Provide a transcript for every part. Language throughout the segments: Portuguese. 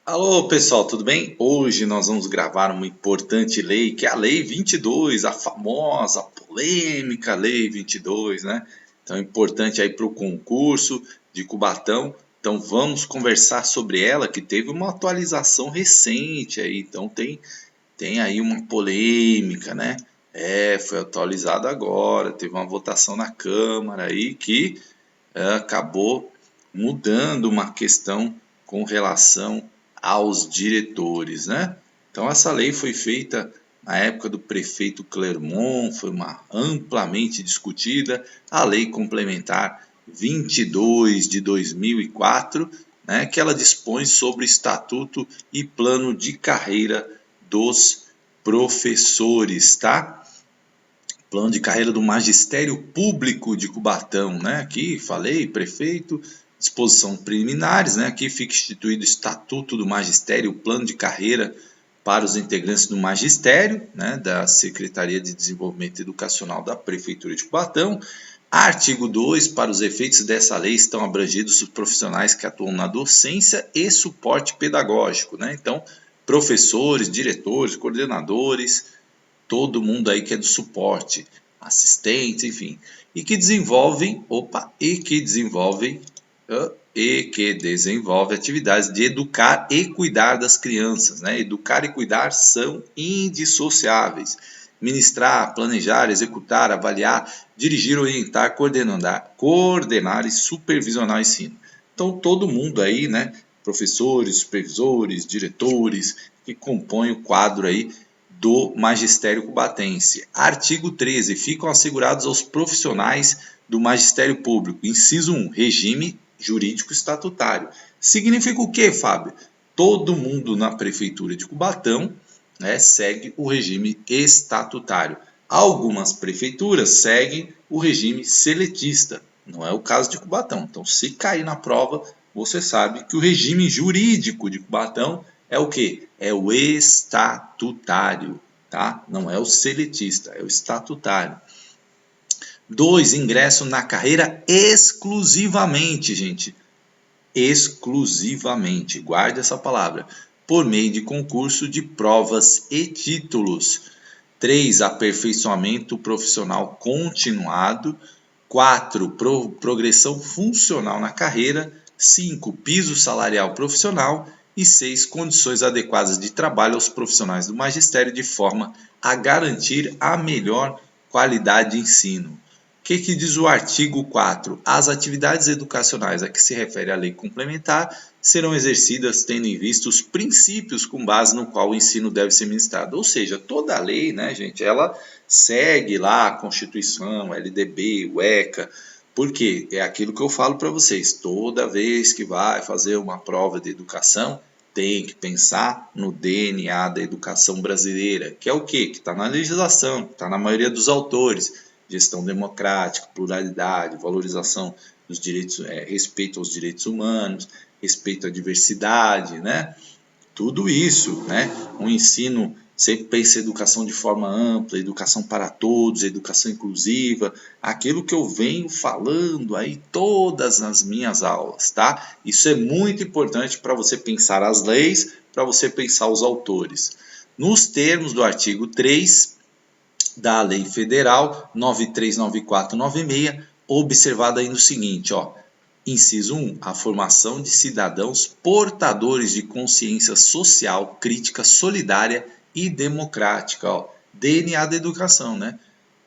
Alô pessoal, tudo bem? Hoje nós vamos gravar uma importante lei, que é a Lei 22, a famosa, polêmica Lei 22, né? Então é importante aí para o concurso de Cubatão. Então vamos conversar sobre ela, que teve uma atualização recente aí. Então tem aí uma polêmica, né? Foi atualizada agora, teve uma votação na Câmara aí que acabou mudando uma questão com relação aos diretores, né? Então essa lei foi feita na época do prefeito Clermont, foi uma amplamente discutida, a lei complementar 22 de 2004, né, que ela dispõe sobre estatuto e plano de carreira dos professores, tá? Plano de carreira do Magistério Público de Cubatão, né? Aqui falei, prefeito, disposição preliminares, né? Aqui fica instituído o Estatuto do Magistério, o plano de carreira para os integrantes do Magistério, né? Da Secretaria de Desenvolvimento Educacional da Prefeitura de Cubatão. Artigo 2, para os efeitos dessa lei estão abrangidos os profissionais que atuam na docência e suporte pedagógico, né? Então, professores, diretores, coordenadores, todo mundo aí que é do suporte, assistentes, enfim, e que desenvolve atividades de educar e cuidar das crianças, né? Educar e cuidar são indissociáveis. Ministrar, planejar, executar, avaliar, dirigir, orientar, coordenar e supervisionar o ensino. Então todo mundo aí, né? Professores, supervisores, diretores que compõem o quadro aí do Magistério Cubatense. Artigo 13. Ficam assegurados aos profissionais do Magistério Público. Inciso 1. Regime jurídico estatutário. Significa o quê, Fábio? Todo mundo na Prefeitura de Cubatão, né, segue o regime estatutário. Algumas prefeituras seguem o regime seletista. Não é o caso de Cubatão. Então, se cair na prova, você sabe que o regime jurídico de Cubatão é o quê? É o estatutário, tá? Não é o seletista, é o estatutário. 2. Ingresso na carreira exclusivamente, gente. Exclusivamente, guarde essa palavra. Por meio de concurso de provas e títulos. 3. Aperfeiçoamento profissional continuado. 4. Progressão funcional na carreira. 5. Piso salarial profissional. E 6. Condições adequadas de trabalho aos profissionais do magistério de forma a garantir a melhor qualidade de ensino. O que diz o artigo 4? As atividades educacionais a que se refere a lei complementar serão exercidas tendo em vista os princípios com base no qual o ensino deve ser ministrado. Ou seja, toda a lei, né, gente, ela segue lá a Constituição, LDB, o ECA, porque é aquilo que eu falo para vocês, toda vez que vai fazer uma prova de educação, tem que pensar no DNA da educação brasileira, que é o quê? Que está na legislação, que está na maioria dos autores, gestão democrática, pluralidade, valorização dos direitos, respeito aos direitos humanos, respeito à diversidade, né? Tudo isso, né? Um ensino sempre pensa em educação de forma ampla, educação para todos, educação inclusiva, aquilo que eu venho falando aí todas as minhas aulas, tá? Isso é muito importante para você pensar as leis, para você pensar os autores. Nos termos do artigo 3 da Lei Federal 939496, observado ainda o seguinte, ó, inciso 1, a formação de cidadãos portadores de consciência social, crítica, solidária e democrática, ó, DNA da educação, né?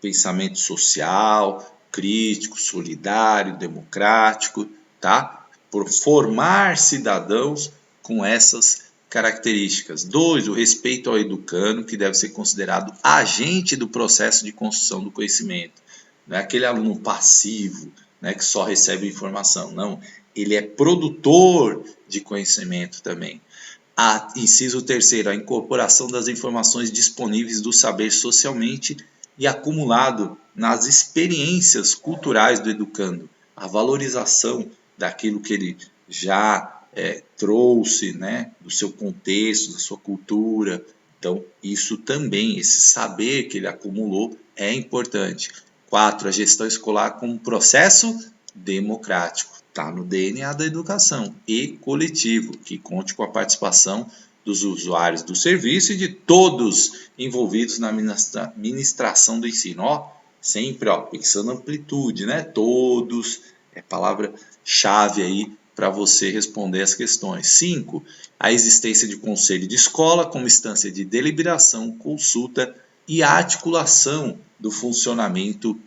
Pensamento social, crítico, solidário, democrático, tá? Por formar cidadãos com essas características. 2. O respeito ao educando, que deve ser considerado agente do processo de construção do conhecimento. Não é aquele aluno passivo, né, que só recebe informação. Não, ele é produtor de conhecimento também. Inciso 3, a incorporação das informações disponíveis do saber socialmente e acumulado nas experiências culturais do educando. A valorização daquilo que ele já trouxe, né, do seu contexto, da sua cultura. Então, isso também, esse saber que ele acumulou é importante. 4. A gestão escolar como processo democrático. está no DNA da educação, e coletivo, que conte com a participação dos usuários do serviço e de todos envolvidos na administração do ensino. Ó, sempre, ó, pensando amplitude, né? Todos, é palavra-chave aí para você responder as questões. 5. A existência de conselho de escola como instância de deliberação, consulta e articulação do funcionamento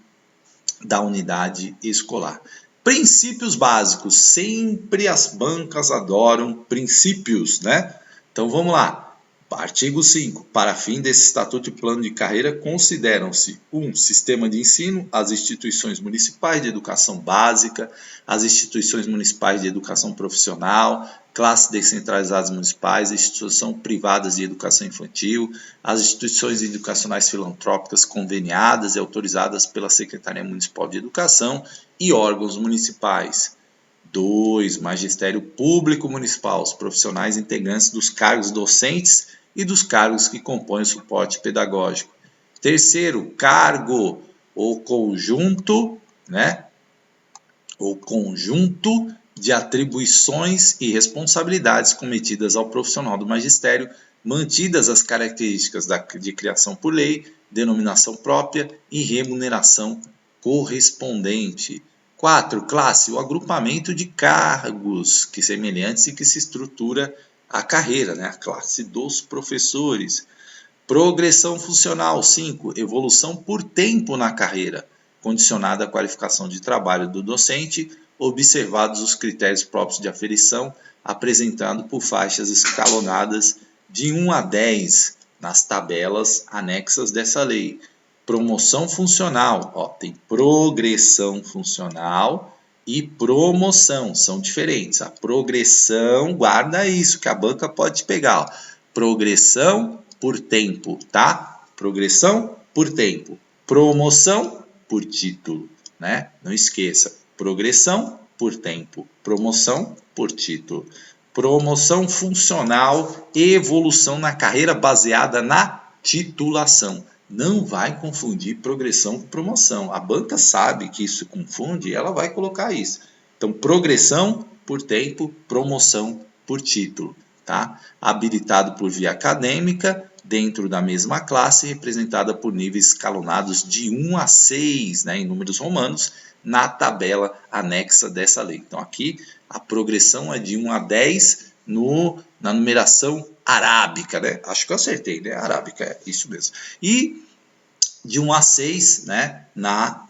da unidade escolar. Princípios básicos. Sempre as bancas adoram princípios, né? Então vamos lá. Artigo 5. Para fim desse estatuto e plano de carreira, consideram-se 1. Sistema de ensino, as instituições municipais de educação básica, as instituições municipais de educação profissional, classes descentralizadas municipais, instituições privadas de educação infantil, as instituições educacionais filantrópicas conveniadas e autorizadas pela Secretaria Municipal de Educação e órgãos municipais. 2. Magistério Público Municipal, os profissionais integrantes dos cargos docentes e dos cargos que compõem o suporte pedagógico. 3. Cargo ou conjunto, né? Ou conjunto de atribuições e responsabilidades cometidas ao profissional do magistério, mantidas as características de criação por lei, denominação própria e remuneração correspondente. 4. Classe, o agrupamento de cargos que semelhantes e que se estrutura a carreira, né? A classe dos professores. Progressão funcional. 5. Evolução por tempo na carreira, condicionada à qualificação de trabalho do docente, observados os critérios próprios de aferição, apresentado por faixas escalonadas de 1 a 10 nas tabelas anexas dessa lei. Promoção funcional, ó, tem progressão funcional e promoção, são diferentes. A progressão, guarda isso, que a banca pode pegar, ó. Progressão por tempo, tá? Progressão por tempo. Promoção por título, né? Não esqueça, progressão por tempo, promoção por título. Promoção funcional, evolução na carreira baseada na titulação. Não vai confundir progressão com promoção. A banca sabe que isso confunde e ela vai colocar isso. Então, progressão por tempo, promoção por título, tá? Habilitado por via acadêmica, dentro da mesma classe, representada por níveis escalonados de 1 a 6, né, em números romanos, na tabela anexa dessa lei. Então, aqui a progressão é de 1 a 10 na numeração arábica, né? Acho que eu acertei, né? Arábica, é isso mesmo. E de 1 a 6, né,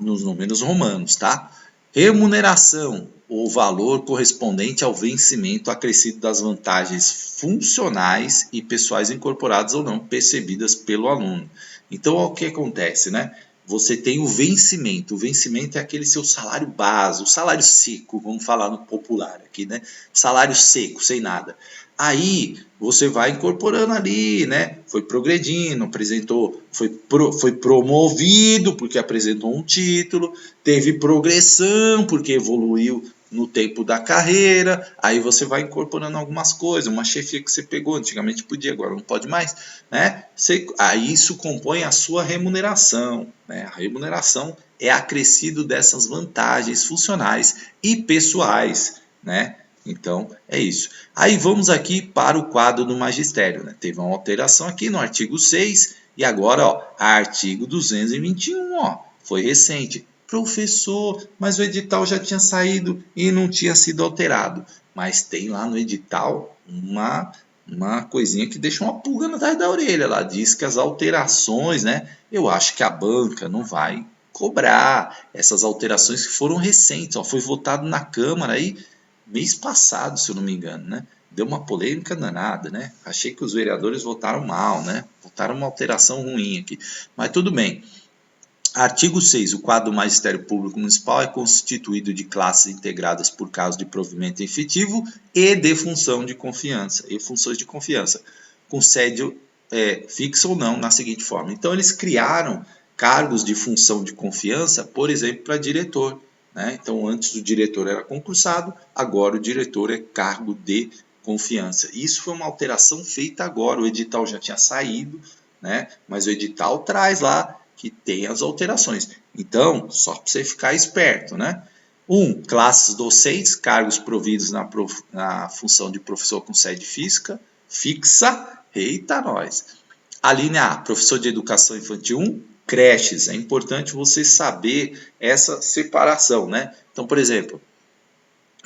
nos números romanos, tá? Remuneração, o valor correspondente ao vencimento acrescido das vantagens funcionais e pessoais incorporadas ou não percebidas pelo aluno. Então, o que acontece, né? Você tem o vencimento. O vencimento é aquele seu salário base, o salário seco, vamos falar no popular aqui, né? Salário seco, sem nada. Aí você vai incorporando ali, né? Foi progredindo, apresentou, foi promovido porque apresentou um título, teve progressão porque evoluiu no tempo da carreira, aí você vai incorporando algumas coisas, uma chefia que você pegou, antigamente podia, agora não pode mais, né? Aí isso compõe a sua remuneração, né? A remuneração é acrescido dessas vantagens funcionais e pessoais, né? Então, é isso. Aí vamos aqui para o quadro do magistério, né? Teve uma alteração aqui no artigo 6 e agora, ó, artigo 221, ó, foi recente. Professor, mas o edital já tinha saído e não tinha sido alterado. Mas tem lá no edital uma coisinha que deixa uma pulga atrás da orelha. Ela diz que as alterações, né? Eu acho que a banca não vai cobrar essas alterações que foram recentes. Ó, foi votado na Câmara aí mês passado, se eu não me engano, né? Deu uma polêmica danada, né? Achei que os vereadores votaram mal, né? Votaram uma alteração ruim aqui. Mas tudo bem. Artigo 6. O quadro do Magistério Público Municipal é constituído de classes integradas por caso de provimento efetivo e de função de confiança, e funções de confiança, com sede fixa ou não, na seguinte forma. Então, eles criaram cargos de função de confiança, por exemplo, para diretor, né? Então, antes o diretor era concursado, agora o diretor é cargo de confiança. Isso foi uma alteração feita agora, o edital já tinha saído, né? Mas o edital traz lá que tem as alterações. Então, só para você ficar esperto, né? Classes docentes, cargos providos na função de professor com sede fixa. Eita, nós! A linha A, professor de educação infantil 1, creches. É importante você saber essa separação, né? Então, por exemplo,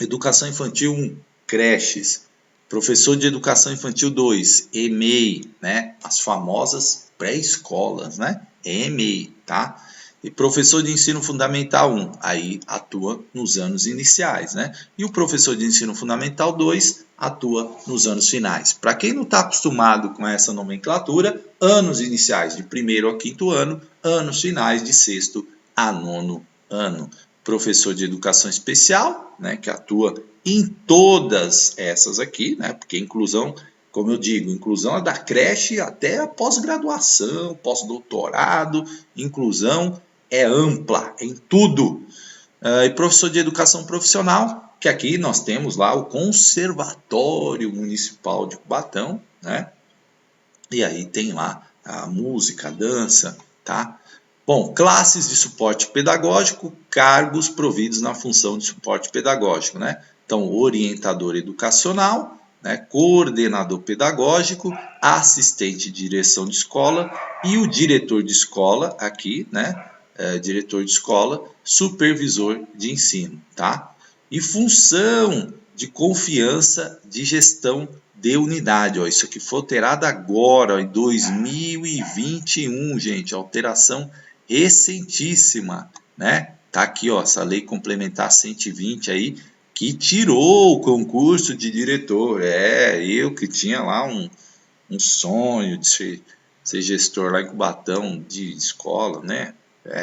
educação infantil 1, creches. Professor de educação infantil 2, EMEI, né? As famosas pré-escolas, né? EMEI, tá? E professor de ensino fundamental 1, aí atua nos anos iniciais, né? E o professor de ensino fundamental 2 atua nos anos finais. Para quem não está acostumado com essa nomenclatura, anos iniciais de 1º a 5º ano, anos finais de 6º a 9º ano. Professor de educação especial, né, que atua em todas essas aqui, né, porque inclusão, como eu digo, inclusão é da creche até a pós-graduação, pós-doutorado, inclusão é ampla em tudo. E professor de educação profissional, que aqui nós temos lá o Conservatório Municipal de Cubatão, né? E aí tem lá a música, a dança, tá? Bom, classes de suporte pedagógico, cargos providos na função de suporte pedagógico, né? Então, orientador educacional, né? Coordenador pedagógico, assistente de direção de escola e o diretor de escola aqui, né? Diretor de escola, supervisor de ensino, tá? E função de confiança de gestão de unidade, ó, isso aqui foi alterado agora, ó, em 2021, gente, alteração recentíssima, né? Tá aqui, ó, essa lei complementar 120 aí, que tirou o concurso de diretor. Eu que tinha lá um sonho de ser gestor lá em Cubatão de escola, né?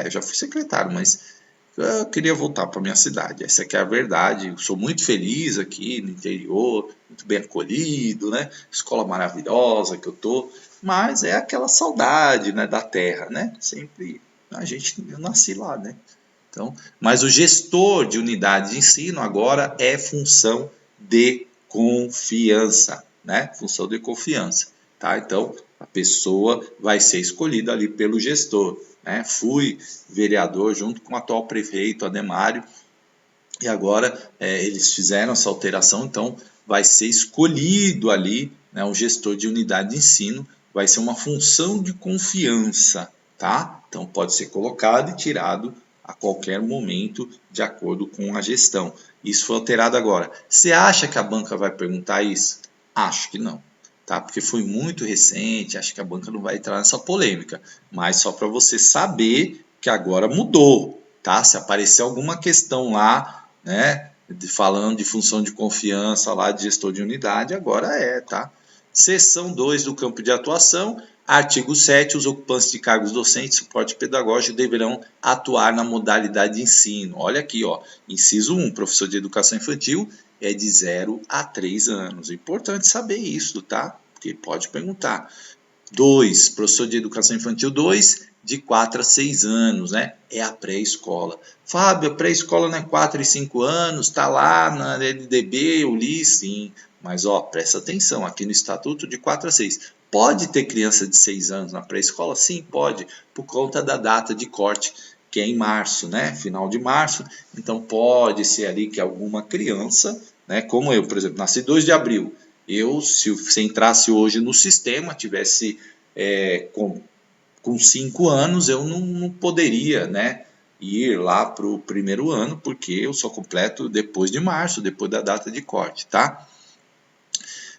Já fui secretário, mas eu queria voltar para minha cidade. Essa aqui é a verdade. Eu sou muito feliz aqui no interior, muito bem acolhido, né? Escola maravilhosa que eu tô, mas é aquela saudade, né, da terra, né? Sempre eu nasci lá, né? Então, mas o gestor de unidade de ensino agora é função de confiança, né? Função de confiança, tá? Então, a pessoa vai ser escolhida ali pelo gestor, né? Fui vereador junto com o atual prefeito Ademário e agora eles fizeram essa alteração, então vai ser escolhido ali, né, o gestor de unidade de ensino, vai ser uma função de confiança, tá? Então pode ser colocado e tirado a qualquer momento de acordo com a gestão. Isso foi alterado agora. Você acha que a banca vai perguntar isso? Acho que não, tá? Porque foi muito recente, acho que a banca não vai entrar nessa polêmica, mas só para você saber que agora mudou, tá? Se aparecer alguma questão lá, né, falando de função de confiança lá de gestor de unidade, agora tá? Seção 2 do campo de atuação, artigo 7, os ocupantes de cargos docentes e suporte pedagógico deverão atuar na modalidade de ensino. Olha aqui, ó, inciso 1, professor de educação infantil é de 0 a 3 anos. Importante saber isso, tá? Porque pode perguntar. 2, professor de educação infantil 2, de 4 a 6 anos, né? É a pré-escola. Fábio, a pré-escola não é 4 e 5 anos, tá lá na LDB, eu li, sim. Mas, ó, presta atenção, aqui no Estatuto de 4 a 6. Pode ter criança de 6 anos na pré-escola? Sim, pode, por conta da data de corte, que é em março, né? Final de março. Então, pode ser ali que alguma criança, né? Como eu, por exemplo, nasci 2 de abril. Se entrasse hoje no sistema, tivesse com 5 anos, eu não poderia, né, ir lá para o primeiro ano, porque eu só completo depois de março, depois da data de corte, tá?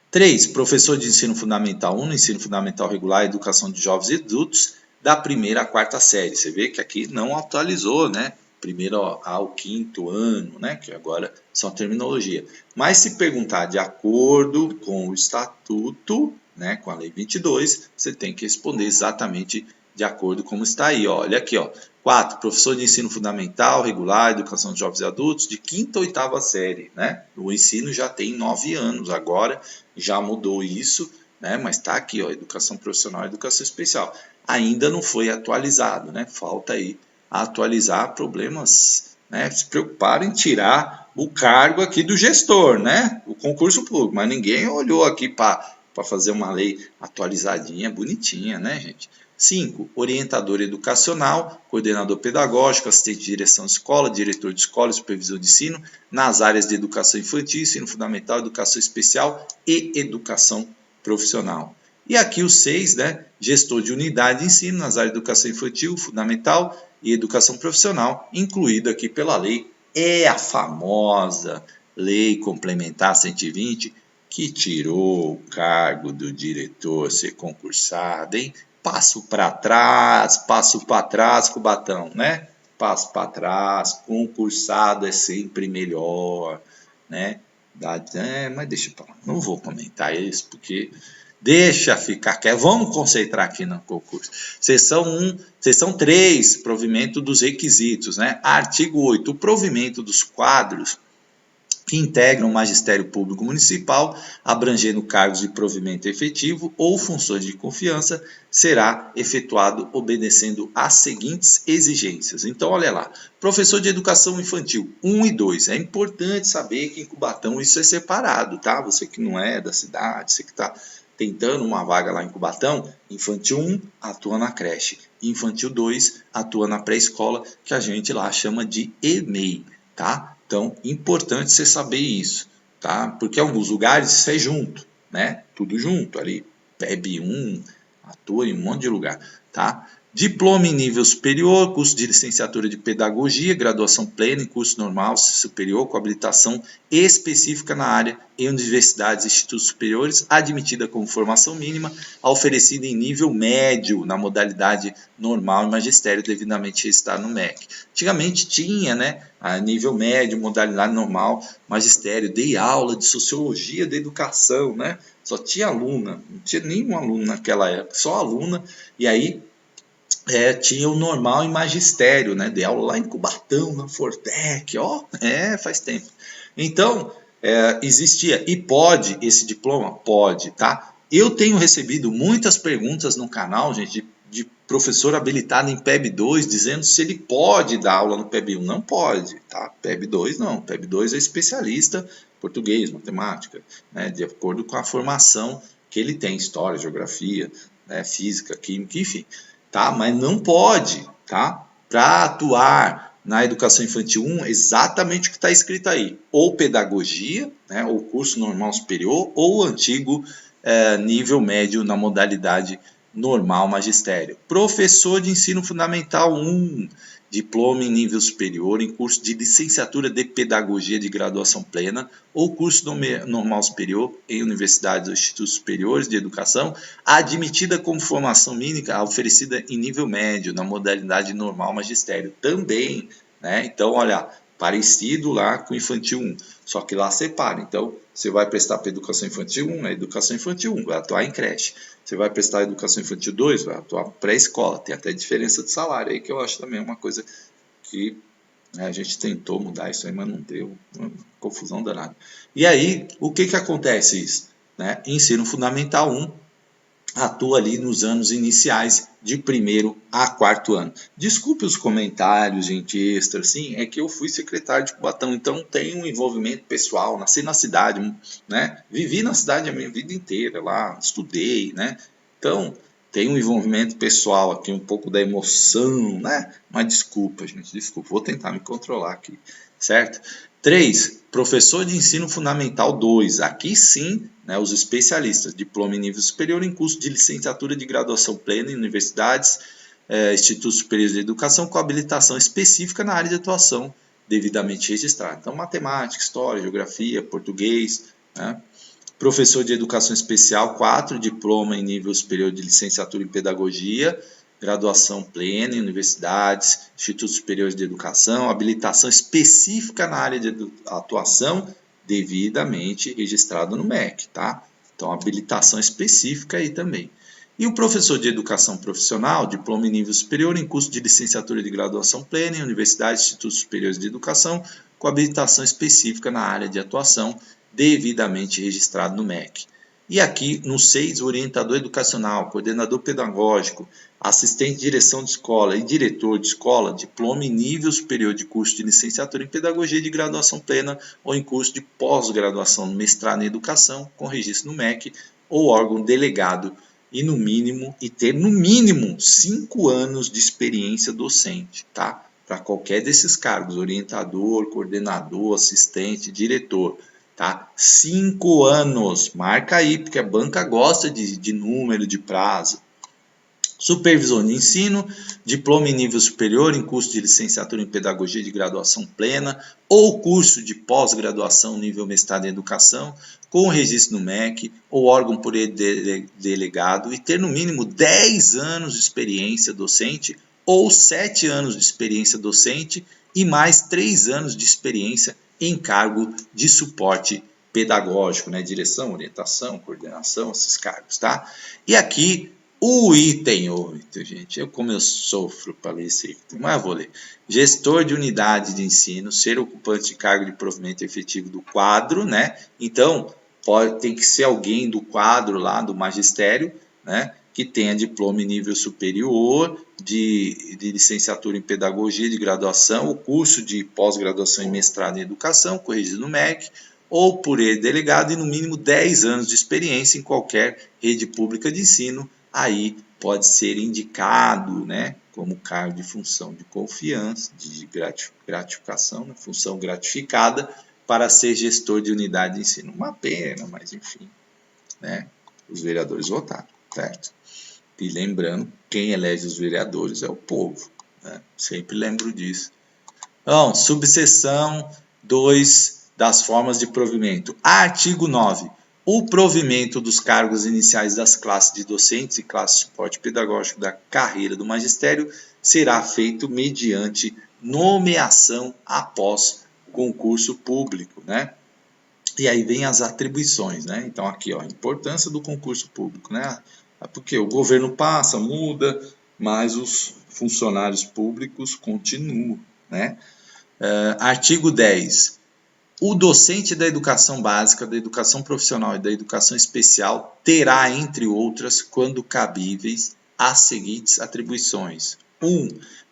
3. Professor de ensino fundamental 1, ensino fundamental regular, educação de jovens e adultos, da 1ª à 4ª série. Você vê que aqui não atualizou, né? 1º ao 5º ano, né? Que agora são terminologia. Mas se perguntar de acordo com o estatuto, né? Com a lei 22, você tem que responder exatamente de acordo com como está aí. Ó. Olha aqui, ó. 4. Professor de ensino fundamental, regular, educação de jovens e adultos, de 5ª a 8ª série, né? O ensino já tem 9 anos agora, já mudou isso, né? Mas está aqui, ó, educação profissional e educação especial. Ainda não foi atualizado, né? Falta aí atualizar problemas, né? Se preocuparam em tirar o cargo aqui do gestor, né? O concurso público, mas ninguém olhou aqui para fazer uma lei atualizadinha, bonitinha, né, gente? 5. Orientador educacional, coordenador pedagógico, assistente de direção de escola, diretor de escola e supervisor de ensino, nas áreas de educação infantil, ensino fundamental, educação especial e educação profissional. E aqui o 6, né? Gestor de unidade de ensino nas áreas de educação infantil, fundamental e educação profissional, incluído aqui pela lei, é a famosa Lei Complementar 120, que tirou o cargo do diretor ser concursado, hein? Passo para trás, Cubatão, né? Passo para trás, concursado é sempre melhor, né? Mas deixa eu falar, não vou comentar isso, porque deixa ficar quieto. Vamos concentrar aqui no concurso. Seção 3, provimento dos requisitos, né? Artigo 8, o provimento dos quadros que integram o magistério público municipal, abrangendo cargos de provimento efetivo ou funções de confiança, será efetuado obedecendo às seguintes exigências. Então, olha lá, professor de educação infantil 1 e 2. É importante saber que em Cubatão isso é separado, tá? Você que não é da cidade, você que está tentando uma vaga lá em Cubatão, infantil 1 atua na creche, infantil 2 atua na pré-escola, que a gente lá chama de EMEI, tá? Então, importante você saber isso, tá? Porque em alguns lugares isso é junto, né? Tudo junto ali, PEB 1, atua em um monte de lugar, tá? Diploma em nível superior, curso de licenciatura de pedagogia, graduação plena em curso normal superior com habilitação específica na área em universidades e institutos superiores, admitida como formação mínima, oferecida em nível médio na modalidade normal e magistério devidamente registrado no MEC. Antigamente tinha, né, a nível médio, modalidade normal, magistério. Dei aula de sociologia da educação, né? Só tinha aluna, não tinha nenhum aluno naquela época, só aluna, e aí tinha o normal e magistério, né? Dei aula lá em Cubatão, na Fortec, faz tempo. Então, existia, e pode esse diploma? Pode, tá? Eu tenho recebido muitas perguntas no canal, gente, de professor habilitado em PEB 2, dizendo se ele pode dar aula no PEB 1. Não pode, tá? PEB 2 não, PEB 2 é especialista português, matemática, né? De acordo com a formação que ele tem, história, geografia, né? Física, química, enfim. Tá? Mas não pode, tá? Para atuar na educação infantil 1, exatamente o que está escrito aí, ou pedagogia, né, ou curso normal superior, ou o antigo nível médio na modalidade normal magistério. Professor de ensino fundamental 1, diploma em nível superior em curso de licenciatura de pedagogia de graduação plena ou curso normal superior em universidades ou institutos superiores de educação, admitida como formação mínima oferecida em nível médio na modalidade normal magistério também, né? Então, olha, parecido lá com infantil 1, só que lá separa. Então, você vai prestar para educação infantil 1, é educação infantil 1, vai atuar em creche. Você vai prestar educação infantil 2, vai atuar pré-escola. Tem até diferença de salário aí, que eu acho também uma coisa que a gente tentou mudar isso aí, mas não deu. Uma confusão danada. E aí, o que acontece isso? Né? Ensino Fundamental 1 atua ali nos anos iniciais de 1º a 4º ano. Desculpe os comentários, gente, extra, assim, é que eu fui secretário de Cubatão, então tem um envolvimento pessoal, nasci na cidade, né? Vivi na cidade a minha vida inteira lá, estudei, né? Então, tem um envolvimento pessoal aqui, um pouco da emoção, né? Mas desculpa, gente, desculpa, vou tentar me controlar aqui, certo? 3. Professor de ensino fundamental 2. Aqui sim, né, os especialistas, diploma em nível superior em curso de licenciatura de graduação plena em universidades, institutos superiores de educação com habilitação específica na área de atuação devidamente registrada. Então, matemática, história, geografia, português, né? Professor de educação especial 4, diploma em nível superior de licenciatura em pedagogia, graduação plena em universidades, institutos superiores de educação, habilitação específica na área de atuação devidamente registrado no MEC, tá? Então, habilitação específica aí também. E o professor de educação profissional, diploma em nível superior em curso de licenciatura de graduação plena em universidades, institutos superiores de educação, com habilitação específica na área de atuação devidamente registrado no MEC. E aqui no 6, orientador educacional, coordenador pedagógico, assistente de direção de escola e diretor de escola, diploma em nível superior de curso de licenciatura em pedagogia de graduação plena ou em curso de pós-graduação no mestrado em educação, com registro no MEC, ou órgão delegado e ter no mínimo 5 anos de experiência docente, tá? Para qualquer desses cargos, orientador, coordenador, assistente, diretor, tá? 5 anos, marca aí, porque a banca gosta de número, de prazo. Supervisor de ensino, diploma em nível superior em curso de licenciatura em pedagogia de graduação plena ou curso de pós-graduação nível mestrado em educação, com registro no MEC ou órgão por ele delegado e ter no mínimo 10 anos de experiência docente ou 7 anos de experiência docente e mais 3 anos de experiência em cargo de suporte pedagógico, né? Direção, orientação, coordenação, esses cargos, tá? E aqui o item 8, gente, como eu sofro para ler esse item, mas eu vou ler. Gestor de unidade de ensino, ser ocupante de cargo de provimento efetivo do quadro, né? Então, tem que ser alguém do quadro lá, do magistério, né? Que tenha diploma em nível superior, de licenciatura em pedagogia de graduação, o curso de pós-graduação em mestrado em educação, corrigido no MEC, ou por ele delegado e no mínimo 10 anos de experiência em qualquer rede pública de ensino, aí pode ser indicado, né, como cargo de função de confiança, de gratificação, né, função gratificada, para ser gestor de unidade de ensino. Uma pena, mas enfim, né, os vereadores votaram, certo? E lembrando, quem elege os vereadores é o povo, né? Sempre lembro disso. Então, subseção 2 das formas de provimento. Artigo 9. O provimento dos cargos iniciais das classes de docentes e classe de suporte pedagógico da carreira do magistério será feito mediante nomeação após concurso público, né? E aí vem as atribuições, né? Então aqui, ó, a importância do concurso público, né? Porque o governo passa, muda, mas os funcionários públicos continuam, né? Artigo 10. O docente da educação básica, da educação profissional e da educação especial terá, entre outras, quando cabíveis, as seguintes atribuições. 1.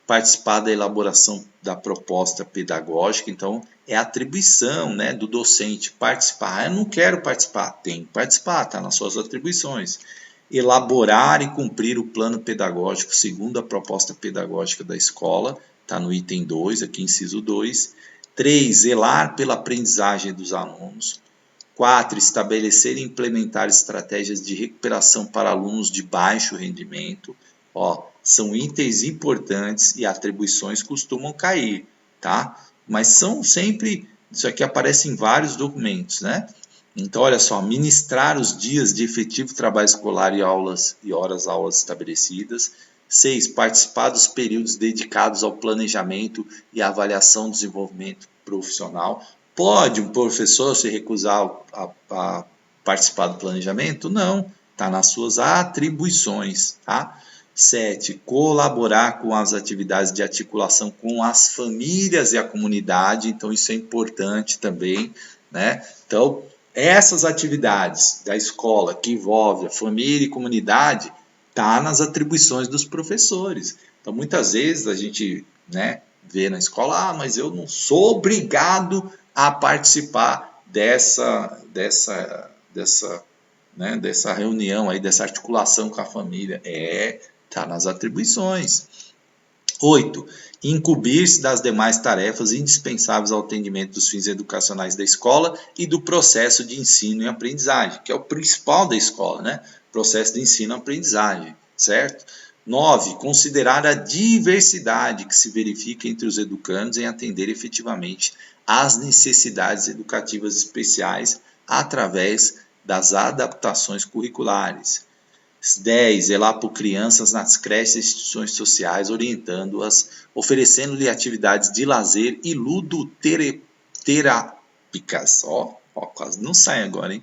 Participar da elaboração da proposta pedagógica, então é a atribuição, né, do docente participar. Eu não quero participar, tem que participar, está nas suas atribuições. Elaborar e cumprir o plano pedagógico segundo a proposta pedagógica da escola, está no item 2, aqui inciso 2. 3. Zelar pela aprendizagem dos alunos. 4. Estabelecer e implementar estratégias de recuperação para alunos de baixo rendimento. Ó, são itens importantes e atribuições costumam cair, tá? Mas são sempre, isso aqui aparece em vários documentos, né? Então, olha só, ministrar os dias de efetivo trabalho escolar e aulas e horas-aulas estabelecidas. 6. Participar dos períodos dedicados ao planejamento e avaliação do desenvolvimento profissional. Pode um professor se recusar a participar do planejamento? Não, está nas suas atribuições. Tá? 7. Colaborar com as atividades de articulação com as famílias e a comunidade. Então, isso é importante também, né? Então, essas atividades da escola que envolvem a família e comunidade está nas atribuições dos professores. Então, muitas vezes a gente, né, vê na escola, mas eu não sou obrigado a participar dessa reunião aí, dessa articulação com a família. Está nas atribuições. 8. Incumbir-se das demais tarefas indispensáveis ao atendimento dos fins educacionais da escola e do processo de ensino e aprendizagem, que é o principal da escola, né? Processo de ensino e aprendizagem, certo? 9. Considerar a diversidade que se verifica entre os educandos em atender efetivamente às necessidades educativas especiais através das adaptações curriculares. 10. Zelar por crianças nas creches e instituições sociais, orientando-as, oferecendo-lhe atividades de lazer e ludoterápicas. Quase não sai agora, hein?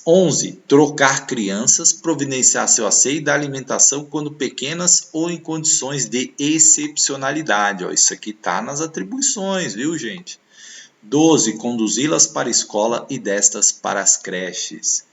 11. Trocar crianças, providenciar seu asseio e dar alimentação quando pequenas ou em condições de excepcionalidade. Isso aqui está nas atribuições, viu, gente? 12. Conduzi-las para a escola e destas para as creches.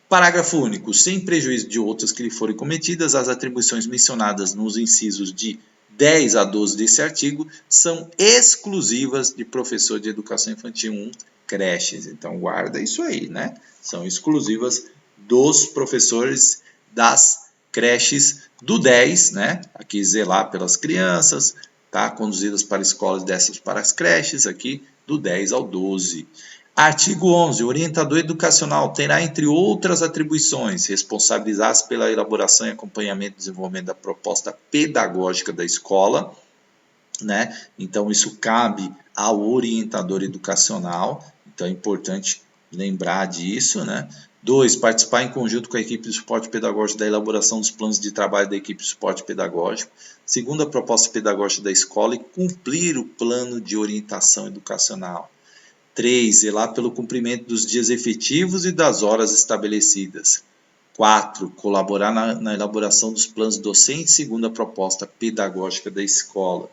Parágrafo único. Sem prejuízo de outras que lhe forem cometidas, as atribuições mencionadas nos incisos de 10 a 12 desse artigo são exclusivas de professor de educação infantil 1, creches. Então, guarda isso aí, né? São exclusivas dos professores das creches do 10, né? Aqui zelar pelas crianças, tá? Conduzidas para escolas dessas para as creches, aqui do 10 ao 12. Artigo 11. O orientador educacional terá, entre outras atribuições, responsabilizar-se pela elaboração e acompanhamento e desenvolvimento da proposta pedagógica da escola, né? Então, isso cabe ao orientador educacional, então é importante lembrar disso, né? 2. Participar em conjunto com a equipe de suporte pedagógico da elaboração dos planos de trabalho da equipe de suporte pedagógico, segundo a proposta pedagógica da escola, e cumprir o plano de orientação educacional. 3. Zelar pelo cumprimento dos dias efetivos e das horas estabelecidas. 4. Colaborar na elaboração dos planos docentes segundo a proposta pedagógica da escola.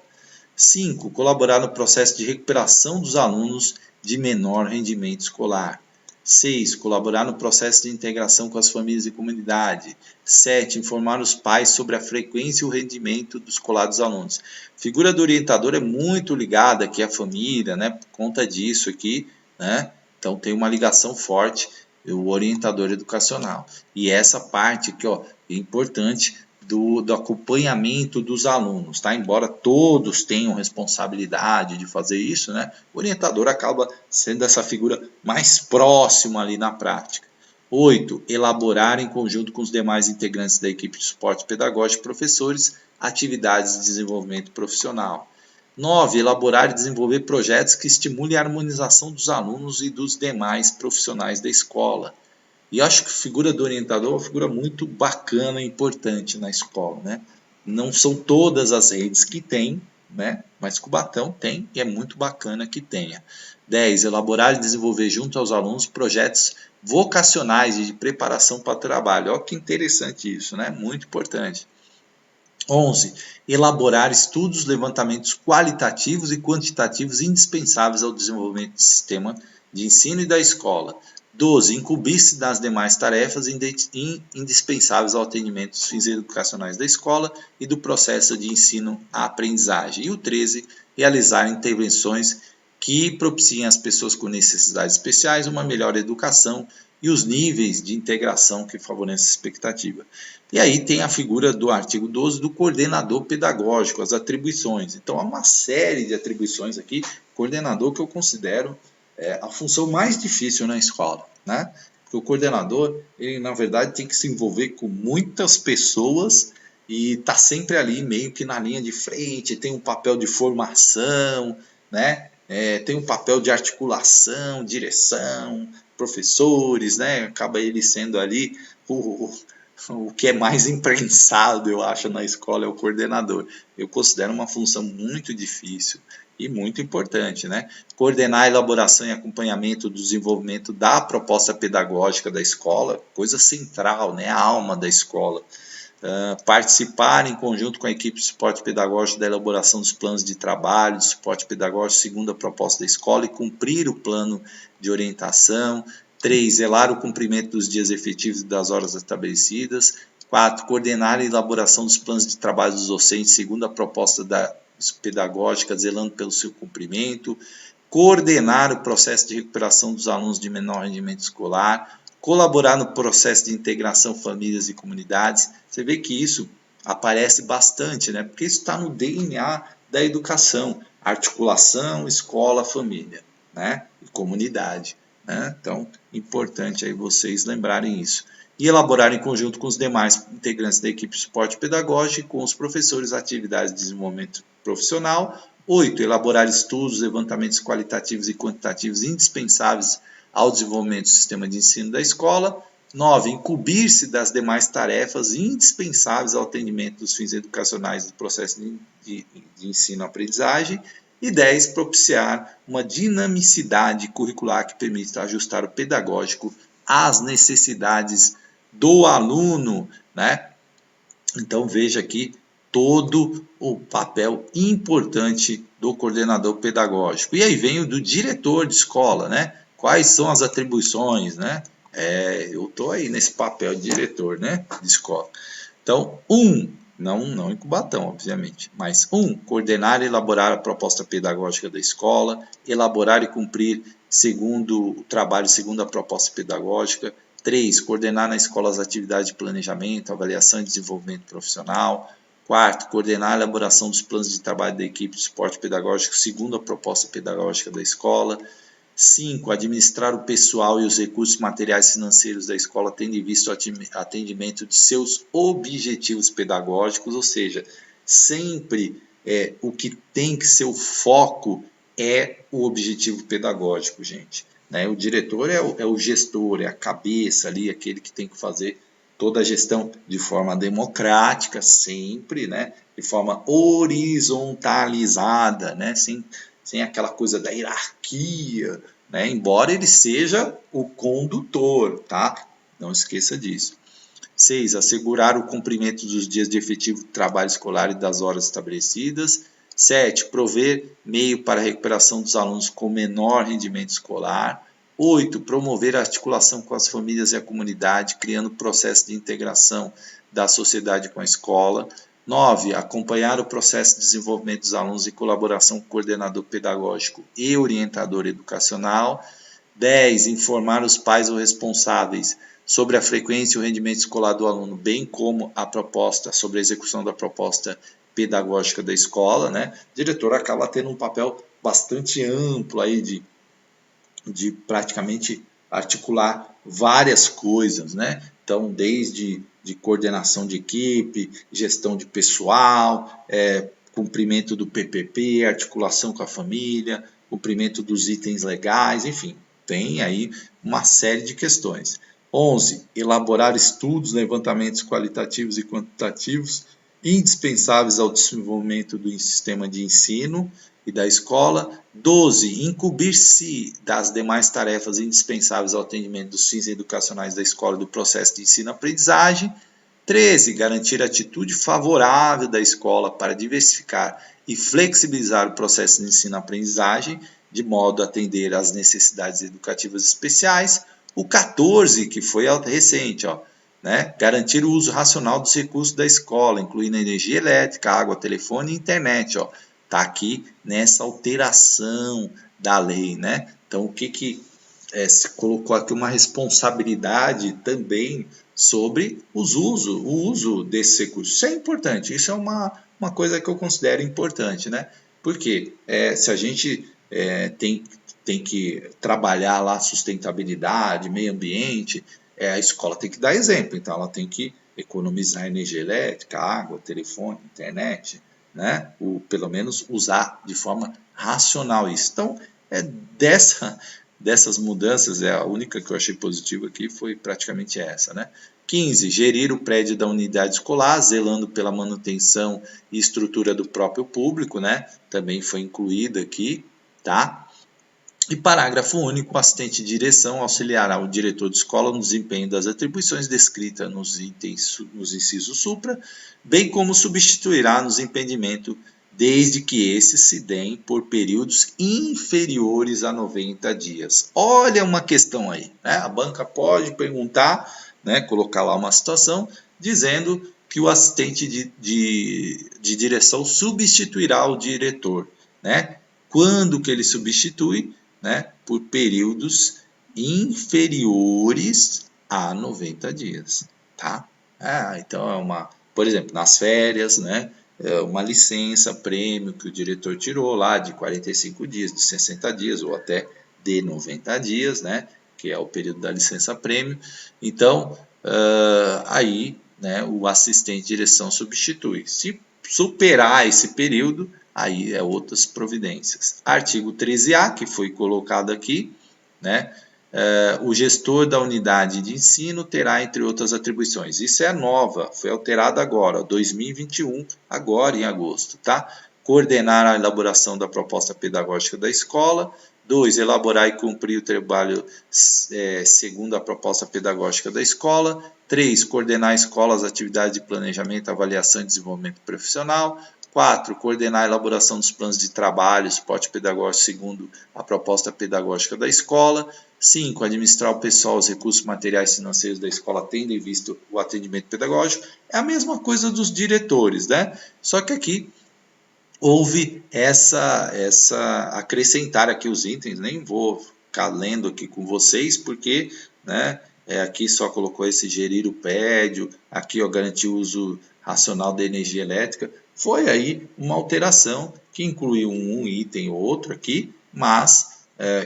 5. Colaborar no processo de recuperação dos alunos de menor rendimento escolar. 6. Colaborar no processo de integração com as famílias e comunidade. 7. Informar os pais sobre a frequência e o rendimento escolar dos alunos. A figura do orientador é muito ligada aqui à família, né? Por conta disso aqui, né? Então tem uma ligação forte, o orientador educacional. E essa parte aqui, ó, é importante do acompanhamento dos alunos, tá? Embora todos tenham responsabilidade de fazer isso, né? O orientador acaba sendo essa figura mais próxima ali na prática. 8. Elaborar em conjunto com os demais integrantes da equipe de suporte pedagógico e professores atividades de desenvolvimento profissional. 9. Elaborar e desenvolver projetos que estimulem a harmonização dos alunos e dos demais profissionais da escola. E acho que a figura do orientador é uma figura muito bacana e importante na escola, né? Não são todas as redes que tem, né? Mas Cubatão tem e é muito bacana que tenha. 10. Elaborar e desenvolver junto aos alunos projetos vocacionais e de preparação para o trabalho. Olha que interessante isso, né? Muito importante. 11. Elaborar estudos, levantamentos qualitativos e quantitativos indispensáveis ao desenvolvimento do sistema de ensino e da escola. 12. Incumbir-se das demais tarefas indispensáveis ao atendimento dos fins educacionais da escola e do processo de ensino-aprendizagem. E o 13. Realizar intervenções que propiciem às pessoas com necessidades especiais uma melhor educação e os níveis de integração que favorecem a expectativa. E aí tem a figura do artigo 12 do coordenador pedagógico, as atribuições. Então há uma série de atribuições aqui, coordenador que eu considero a função mais difícil na escola, né? Porque o coordenador, ele na verdade tem que se envolver com muitas pessoas e está sempre ali meio que na linha de frente, tem um papel de formação, né? Tem um papel de articulação, direção, professores, né? Acaba ele sendo ali o que é mais imprensado, eu acho, na escola é o coordenador. Eu considero uma função muito difícil e muito importante, né? Coordenar a elaboração e acompanhamento do desenvolvimento da proposta pedagógica da escola, coisa central, né? A alma da escola. Participar em conjunto com a equipe de suporte pedagógico da elaboração dos planos de trabalho, de suporte pedagógico segundo a proposta da escola e cumprir o plano de orientação. 3. Zelar o cumprimento dos dias efetivos e das horas estabelecidas. 4. Coordenar a elaboração dos planos de trabalho dos docentes segundo a proposta pedagógica, zelando pelo seu cumprimento. Coordenar o processo de recuperação dos alunos de menor rendimento escolar. Colaborar no processo de integração famílias e comunidades. Você vê que isso aparece bastante, né? Porque isso está no DNA da educação. Articulação, escola, família, né? E comunidade. Né? Então, importante aí vocês lembrarem isso. E elaborar em conjunto com os demais integrantes da equipe de suporte pedagógico e com os professores atividades de desenvolvimento profissional. 8. Elaborar estudos, levantamentos qualitativos e quantitativos indispensáveis ao desenvolvimento do sistema de ensino da escola. 9. Incumbir-se das demais tarefas indispensáveis ao atendimento dos fins educacionais do processo de ensino-aprendizagem. E 10. Propiciar uma dinamicidade curricular que permita ajustar o pedagógico às necessidades do aluno, né? Então veja aqui todo o papel importante do coordenador pedagógico. E aí vem o do diretor de escola, né? Quais são as atribuições, né? Eu estou aí nesse papel de diretor, né? De escola. Então, não em Cubatão, obviamente, mas coordenar e elaborar a proposta pedagógica da escola, elaborar e cumprir segundo o trabalho, segundo a proposta pedagógica, 3. Coordenar na escola as atividades de planejamento, avaliação e desenvolvimento profissional. 4. Coordenar a elaboração dos planos de trabalho da equipe de suporte pedagógico segundo a proposta pedagógica da escola. 5. Administrar o pessoal e os recursos materiais financeiros da escola, tendo em vista o atendimento de seus objetivos pedagógicos, ou seja, sempre o que tem que ser o foco é o objetivo pedagógico, gente. Né? O diretor é o gestor, é a cabeça ali, aquele que tem que fazer toda a gestão de forma democrática, sempre, né? De forma horizontalizada, né? Sem aquela coisa da hierarquia, né? Embora ele seja o condutor, tá? Não esqueça disso. 6. Assegurar o cumprimento dos dias de efetivo trabalho escolar e das horas estabelecidas. 7. Prover meio para a recuperação dos alunos com menor rendimento escolar. 8. Promover a articulação com as famílias e a comunidade, criando processo de integração da sociedade com a escola. 9. Acompanhar o processo de desenvolvimento dos alunos em colaboração com o coordenador pedagógico e orientador educacional. 10. Informar os pais ou responsáveis sobre a frequência e o rendimento escolar do aluno, bem como a proposta, sobre a execução da proposta pedagógica da escola, né? O diretor acaba tendo um papel bastante amplo aí de praticamente articular várias coisas, né? Então, desde de coordenação de equipe, gestão de pessoal, cumprimento do PPP, articulação com a família, cumprimento dos itens legais, enfim, tem aí uma série de questões. 11. Elaborar estudos, levantamentos qualitativos e quantitativos indispensáveis ao desenvolvimento do sistema de ensino e da escola. 12. Incumbir-se das demais tarefas indispensáveis ao atendimento dos fins educacionais da escola e do processo de ensino-aprendizagem. 13. Garantir a atitude favorável da escola para diversificar e flexibilizar o processo de ensino-aprendizagem, de modo a atender às necessidades educativas especiais. O 14, que foi recente, né? Garantir o uso racional dos recursos da escola, incluindo energia elétrica, água, telefone e internet. Está aqui nessa alteração da lei, né? Então, o que se colocou aqui uma responsabilidade também sobre o uso desses recursos. Isso é importante, isso é uma coisa que eu considero importante, né? Porque se a gente tem que trabalhar lá sustentabilidade, meio ambiente, a escola tem que dar exemplo, então ela tem que economizar energia elétrica, água, telefone, internet, né? Pelo menos usar de forma racional isso. Então, dessas mudanças, a única que eu achei positiva aqui foi praticamente essa, né? 15. Gerir o prédio da unidade escolar, zelando pela manutenção e estrutura do próprio público, né? Também foi incluída aqui, tá? E parágrafo único, o assistente de direção auxiliará o diretor de escola no desempenho das atribuições descritas nos incisos supra, bem como substituirá no desempenhamento desde que esses se deem por períodos inferiores a 90 dias. Olha uma questão aí, né? A banca pode perguntar, né, colocar lá uma situação, dizendo que o assistente de direção substituirá o diretor, né? Quando que ele substitui? Né, por períodos inferiores a 90 dias, tá? Então por exemplo, nas férias, né, uma licença, prêmio que o diretor tirou lá de 45 dias, de 60 dias ou até de 90 dias, né, que é o período da licença prêmio. Então, aí, né, o assistente de direção substitui. Se superar esse período, aí é outras providências. Artigo 13A, que foi colocado aqui, né? O gestor da unidade de ensino terá, entre outras atribuições. Isso é nova, foi alterada agora, 2021, agora em agosto, tá? Coordenar a elaboração da proposta pedagógica da escola. 2. Elaborar e cumprir o trabalho segundo a proposta pedagógica da escola. 3. Coordenar a escola as atividades de planejamento, avaliação e desenvolvimento profissional. 4. Coordenar a elaboração dos planos de trabalho, suporte pedagógico segundo a proposta pedagógica da escola. 5. Administrar o pessoal, os recursos materiais financeiros da escola, tendo em vista o atendimento pedagógico. É a mesma coisa dos diretores, né? Só que aqui houve essa acrescentar aqui os itens, nem vou ficar lendo aqui com vocês, porque, né, aqui só colocou esse gerir o prédio, aqui ó, garantir o uso racional da energia elétrica. Foi aí uma alteração que incluiu um item ou outro aqui, mas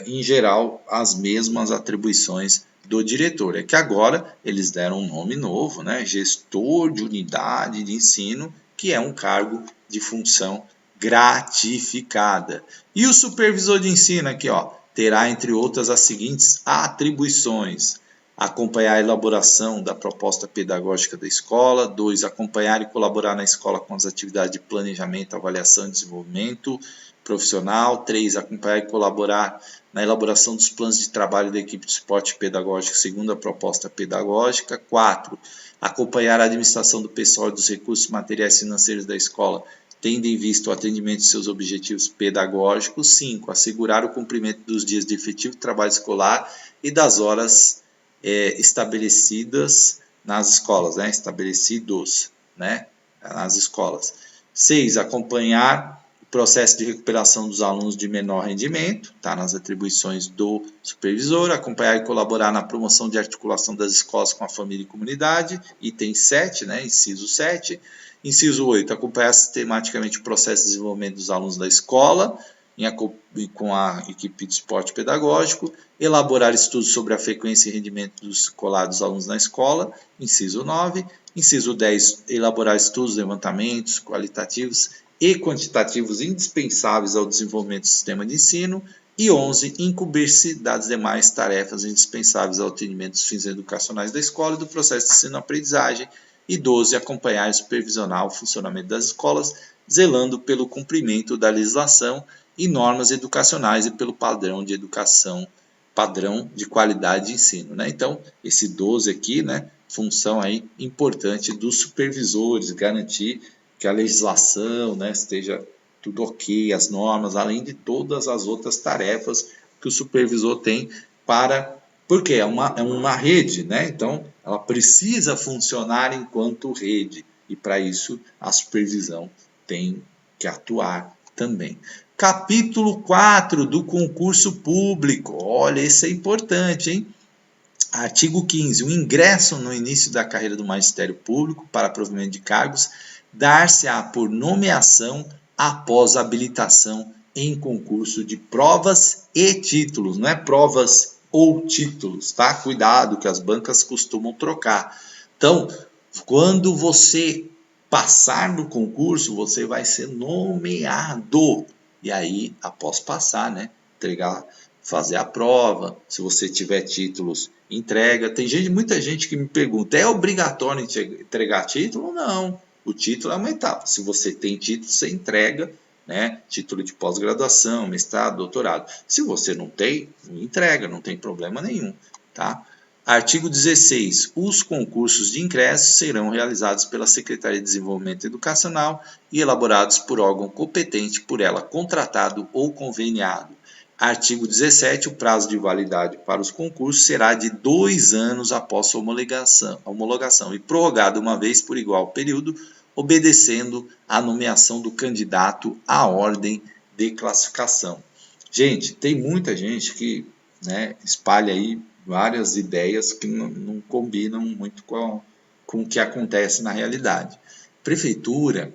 em geral as mesmas atribuições do diretor. É que agora eles deram um nome novo, né? Gestor de unidade de ensino, que é um cargo de função gratificada. E o supervisor de ensino aqui, ó, terá entre outras as seguintes atribuições: acompanhar a elaboração da proposta pedagógica da escola. 2. Acompanhar e colaborar na escola com as atividades de planejamento, avaliação e desenvolvimento profissional. 3. Acompanhar e colaborar na elaboração dos planos de trabalho da equipe de suporte pedagógico segundo a proposta pedagógica. 4. Acompanhar a administração do pessoal e dos recursos materiais e financeiros da escola, tendo em vista o atendimento de seus objetivos pedagógicos. 5. Assegurar o cumprimento dos dias de efetivo trabalho escolar e das horas estabelecidas nas escolas, nas escolas. 6. Acompanhar o processo de recuperação dos alunos de menor rendimento, está nas atribuições do supervisor. Acompanhar e colaborar na promoção de articulação das escolas com a família e comunidade, item 7, inciso 7. Inciso 8, acompanhar sistematicamente o processo de desenvolvimento dos alunos da escola, com a equipe de suporte pedagógico. Elaborar estudos sobre a frequência e rendimento escolar dos alunos na escola, inciso 9. Inciso 10, elaborar estudos, levantamentos qualitativos e quantitativos indispensáveis ao desenvolvimento do sistema de ensino. E 11, incumbir-se das demais tarefas indispensáveis ao atendimento dos fins educacionais da escola e do processo de ensino-aprendizagem. E 12, acompanhar e supervisionar o funcionamento das escolas, zelando pelo cumprimento da legislação e normas educacionais e pelo padrão de educação, padrão de qualidade de ensino. Então, esse 12 aqui, função aí importante dos supervisores, garantir que a legislação esteja tudo ok, as normas, além de todas as outras tarefas que o supervisor tem porque é uma rede, então ela precisa funcionar enquanto rede, e para isso a supervisão tem que atuar também. Capítulo 4 do concurso público, olha, esse é importante, hein? Artigo 15, o ingresso no início da carreira do magistério público para provimento de cargos dar-se-á por nomeação após habilitação em concurso de provas e títulos, não é provas ou títulos, tá? Cuidado que as bancas costumam trocar. Então, quando você passar no concurso, você vai ser nomeado. E aí, após passar, fazer a prova, se você tiver títulos, entrega. Tem muita gente que me pergunta, é obrigatório entregar título? Não, o título é uma etapa. Se você tem título, você entrega, título de pós-graduação, mestrado, doutorado. Se você não tem, não entrega, não tem problema nenhum, tá? Artigo 16. Os concursos de ingresso serão realizados pela Secretaria de Desenvolvimento Educacional e elaborados por órgão competente por ela contratado ou conveniado. Artigo 17. O prazo de validade para os concursos será de 2 anos após sua homologação e prorrogado uma vez por igual período, obedecendo à nomeação do candidato à ordem de classificação. Gente, tem muita gente que espalha aí várias ideias que não combinam muito com o que acontece na realidade. Prefeitura,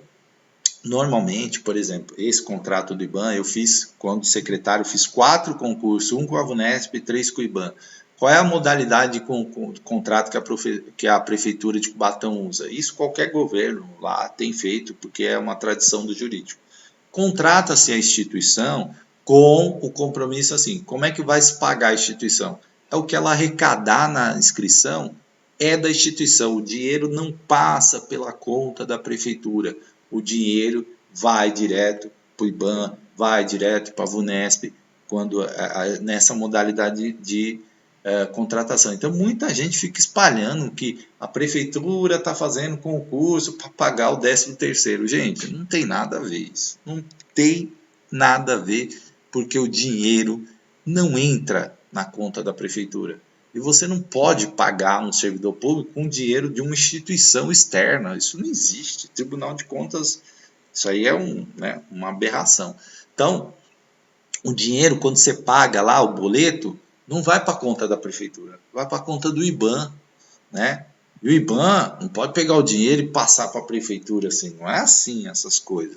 normalmente, por exemplo, esse contrato do IBAN, eu fiz, quando secretário, fiz 4 concursos, 1 com a VUNESP e 3 com o IBAN. Qual é a modalidade de contrato que a prefeitura de Cubatão usa? Isso qualquer governo lá tem feito, porque é uma tradição do jurídico. Contrata-se a instituição com o compromisso assim, como é que vai se pagar a instituição? É o que ela arrecadar na inscrição, é da instituição. O dinheiro não passa pela conta da prefeitura. O dinheiro vai direto para o IBAN, vai direto para a VUNESP, nessa modalidade de contratação. Então, muita gente fica espalhando que a prefeitura está fazendo concurso para pagar o 13º. Gente, não tem nada a ver isso. Não tem nada a ver, porque o dinheiro não entra na conta da prefeitura. E você não pode pagar um servidor público com dinheiro de uma instituição externa. Isso não existe. Tribunal de Contas, isso aí é uma aberração. Então, o dinheiro, quando você paga lá o boleto, não vai para a conta da prefeitura, vai para a conta do IBAN, né? E o IBAN não pode pegar o dinheiro e passar para a prefeitura assim, não é assim essas coisas,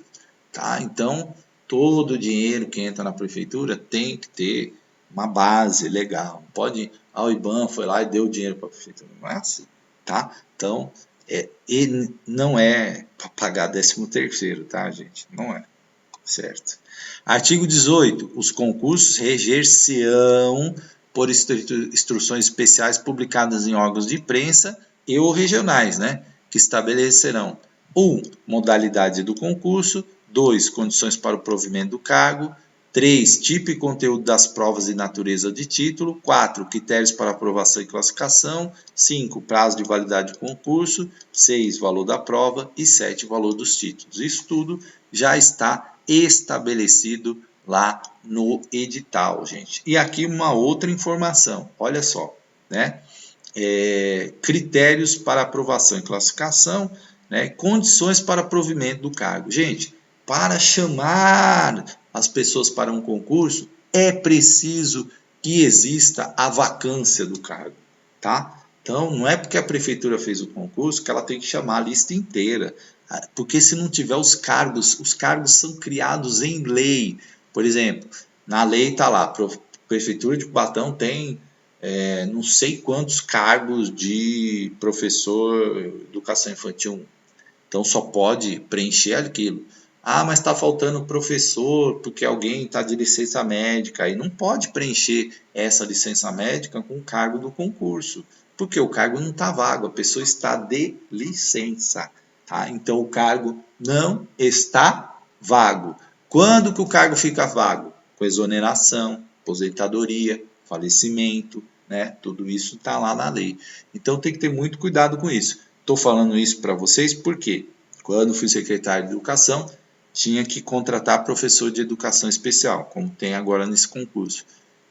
tá? Então, todo o dinheiro que entra na prefeitura tem que ter uma base legal. Não pode, o IBAN foi lá e deu o dinheiro para a prefeitura, não é assim, tá? Então, ele não é para pagar 13º, tá, gente? Não é, certo? Artigo 18. Os concursos reger-se-ão por instruções especiais publicadas em órgãos de imprensa e ou regionais, né, que estabelecerão 1. Modalidade do concurso, 2. Condições para o provimento do cargo, 3. Tipo e conteúdo das provas e natureza de título, 4. Critérios para aprovação e classificação, 5. Prazo de validade do concurso, 6. Valor da prova e 7. Valor dos títulos. Isso tudo já está estabelecido lá no edital, gente. E aqui uma outra informação, olha só, né? Critérios para aprovação e classificação, né? Condições para provimento do cargo. Gente, para chamar as pessoas para um concurso, é preciso que exista a vacância do cargo, tá? Então, não é porque a prefeitura fez o concurso que ela tem que chamar a lista inteira, porque se não tiver os cargos são criados em lei. Por exemplo, na lei está lá, a prefeitura de Cubatão tem não sei quantos cargos de professor educação infantil 1. Então só pode preencher aquilo. Ah, mas está faltando professor porque alguém está de licença médica. Aí não pode preencher essa licença médica com o cargo do concurso, porque o cargo não está vago, a pessoa está de licença. Tá? Então o cargo não está vago. Quando que o cargo fica vago? Com exoneração, aposentadoria, falecimento, né? Tudo isso está lá na lei. Então tem que ter muito cuidado com isso. Estou falando isso para vocês porque quando fui secretário de Educação, tinha que contratar professor de educação especial, como tem agora nesse concurso.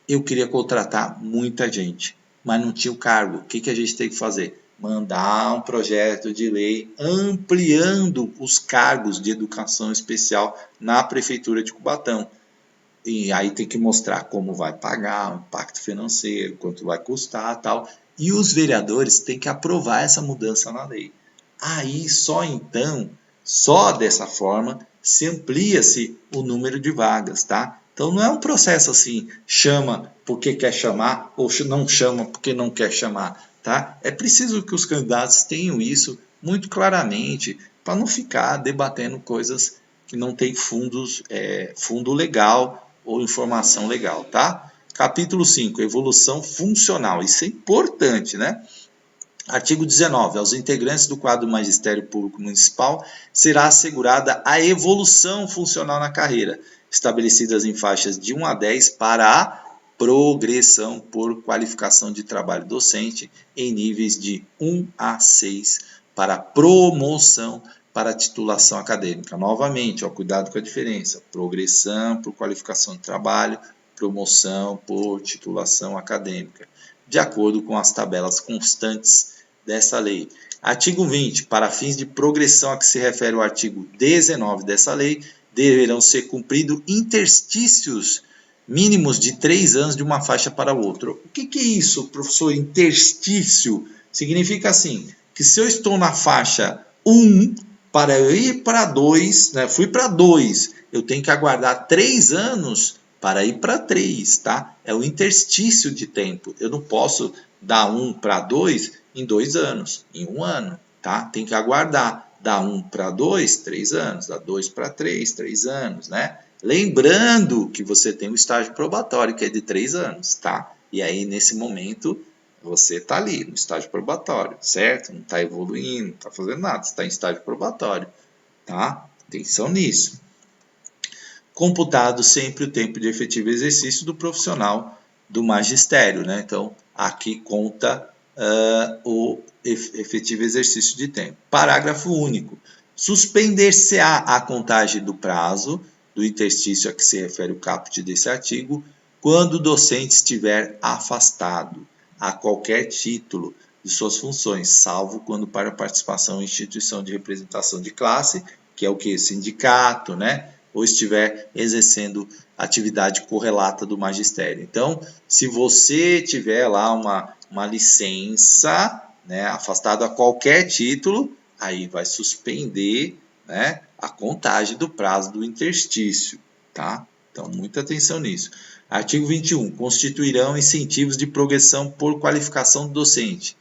Eu queria contratar muita gente, mas não tinha o cargo. O que a gente tem que fazer? Mandar um projeto de lei ampliando os cargos de educação especial na Prefeitura de Cubatão. E aí tem que mostrar como vai pagar, o impacto financeiro, quanto vai custar, tal. E os vereadores têm que aprovar essa mudança na lei. Aí só então, só dessa forma, se amplia-se o número de vagas, tá? Então não é um processo assim, chama porque quer chamar ou não chama porque não quer chamar, tá? É preciso que os candidatos tenham isso muito claramente para não ficar debatendo coisas que não tem fundo legal ou informação legal, tá? Capítulo 5, evolução funcional. Isso é importante, né? Artigo 19. Aos integrantes do quadro do Magistério Público Municipal será assegurada a evolução funcional na carreira, estabelecidas em faixas de 1 a 10 para a progressão por qualificação de trabalho docente em níveis de 1 a 6 para promoção para titulação acadêmica. Novamente, ó, cuidado com a diferença. Progressão por qualificação de trabalho, promoção por titulação acadêmica, de acordo com as tabelas constantes dessa lei. Artigo 20. Para fins de progressão a que se refere o artigo 19 dessa lei, deverão ser cumpridos interstícios mínimos de 3 anos de uma faixa para outra. O que é isso, professor? Interstício significa assim, que se eu estou na faixa 1, para eu ir para 2, né, fui para 2, eu tenho que aguardar 3 anos para ir para 3, tá? É o interstício de tempo. Eu não posso dar 1 para 2 em 2 anos, em 1 ano, tá? Tem que aguardar. Dá 1 para 2, 3 anos. Dá 2 para 3, 3 anos, né? Lembrando que você tem um estágio probatório, que é de 3 anos, tá? E aí, nesse momento, você está ali, no estágio probatório, certo? Não está evoluindo, não está fazendo nada, você está em estágio probatório, tá? Atenção nisso. Computado sempre o tempo de efetivo exercício do profissional do magistério, né? Então, aqui conta o efetivo exercício de tempo. Parágrafo único. Suspender-se-á a contagem do prazo do interstício a que se refere o caput desse artigo, quando o docente estiver afastado, a qualquer título, de suas funções, salvo quando para participação em instituição de representação de classe, que é o que? Sindicato, né? ou estiver exercendo atividade correlata do magistério. Então, se você tiver lá uma licença, né, afastado a qualquer título, aí vai suspender, né, a contagem do prazo do interstício, tá? Então, muita atenção nisso. Artigo 21. Constituirão incentivos de progressão por qualificação do docente.